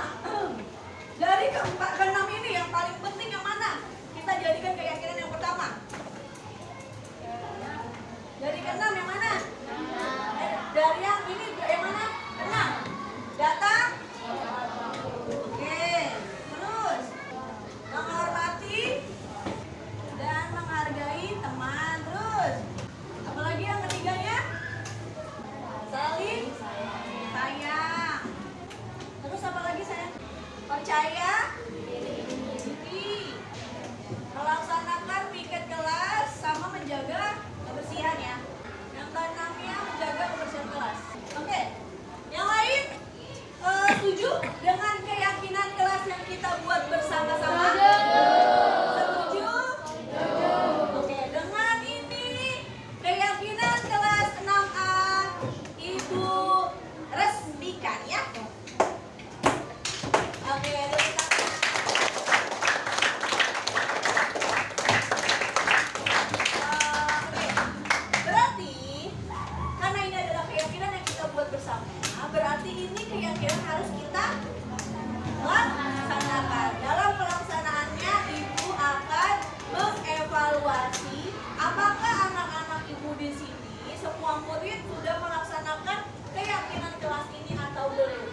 dari keempat ke enam ini yang paling penting yang mana? Kita jadikan keyakinan yang pertama. Dari keenam yang mana? Dari yang ini yang mana? Keenam. Data? Oke. Terus menghormati dan menghargai teman. Terus apalagi yang ketiganya? Saling sayang. Terus apa lagi sayang? Percaya diri. Melaksanakan piket kelas sama menjaga kebersihan ya. Yang keenamnya menjaga kebersihan kelas. Oke. Yang lain setuju dengan keyakinan kelas yang kita buat bersama-sama? Setuju? Oke, dengan ini keyakinan kelas 6A Ibu resmikan ya. Oke, berarti karena ini adalah keyakinan yang kita buat bersama, berarti ini keyakinan harus kita laksanakan. Dalam pelaksanaannya, Ibu akan mengevaluasi apakah anak-anak Ibu di sini semua murid sudah melaksanakan keyakinan kelas ini atau belum.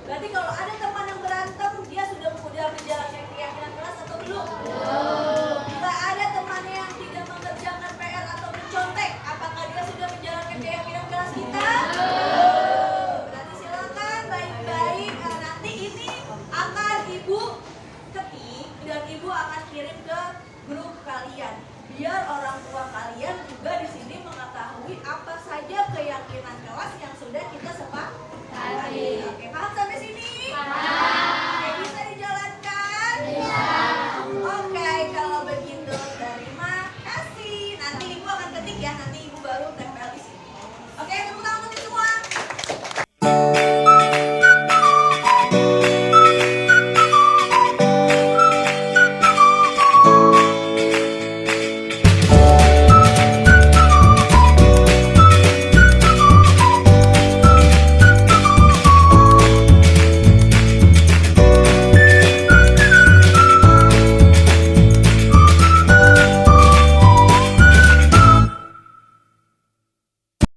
Berarti kalau ada teman yang berantem, dia sudah menjalankan keyakinan kelas atau belum? Jika ada temannya yang tidak mengerjakan PR atau mencontek, apakah dia sudah menjalankan keyakinan kelas kita? Berarti silakan baik-baik. Nanti ini akan Ibu ketik dan Ibu akan kirim ke grup kalian, biar orang tua kalian juga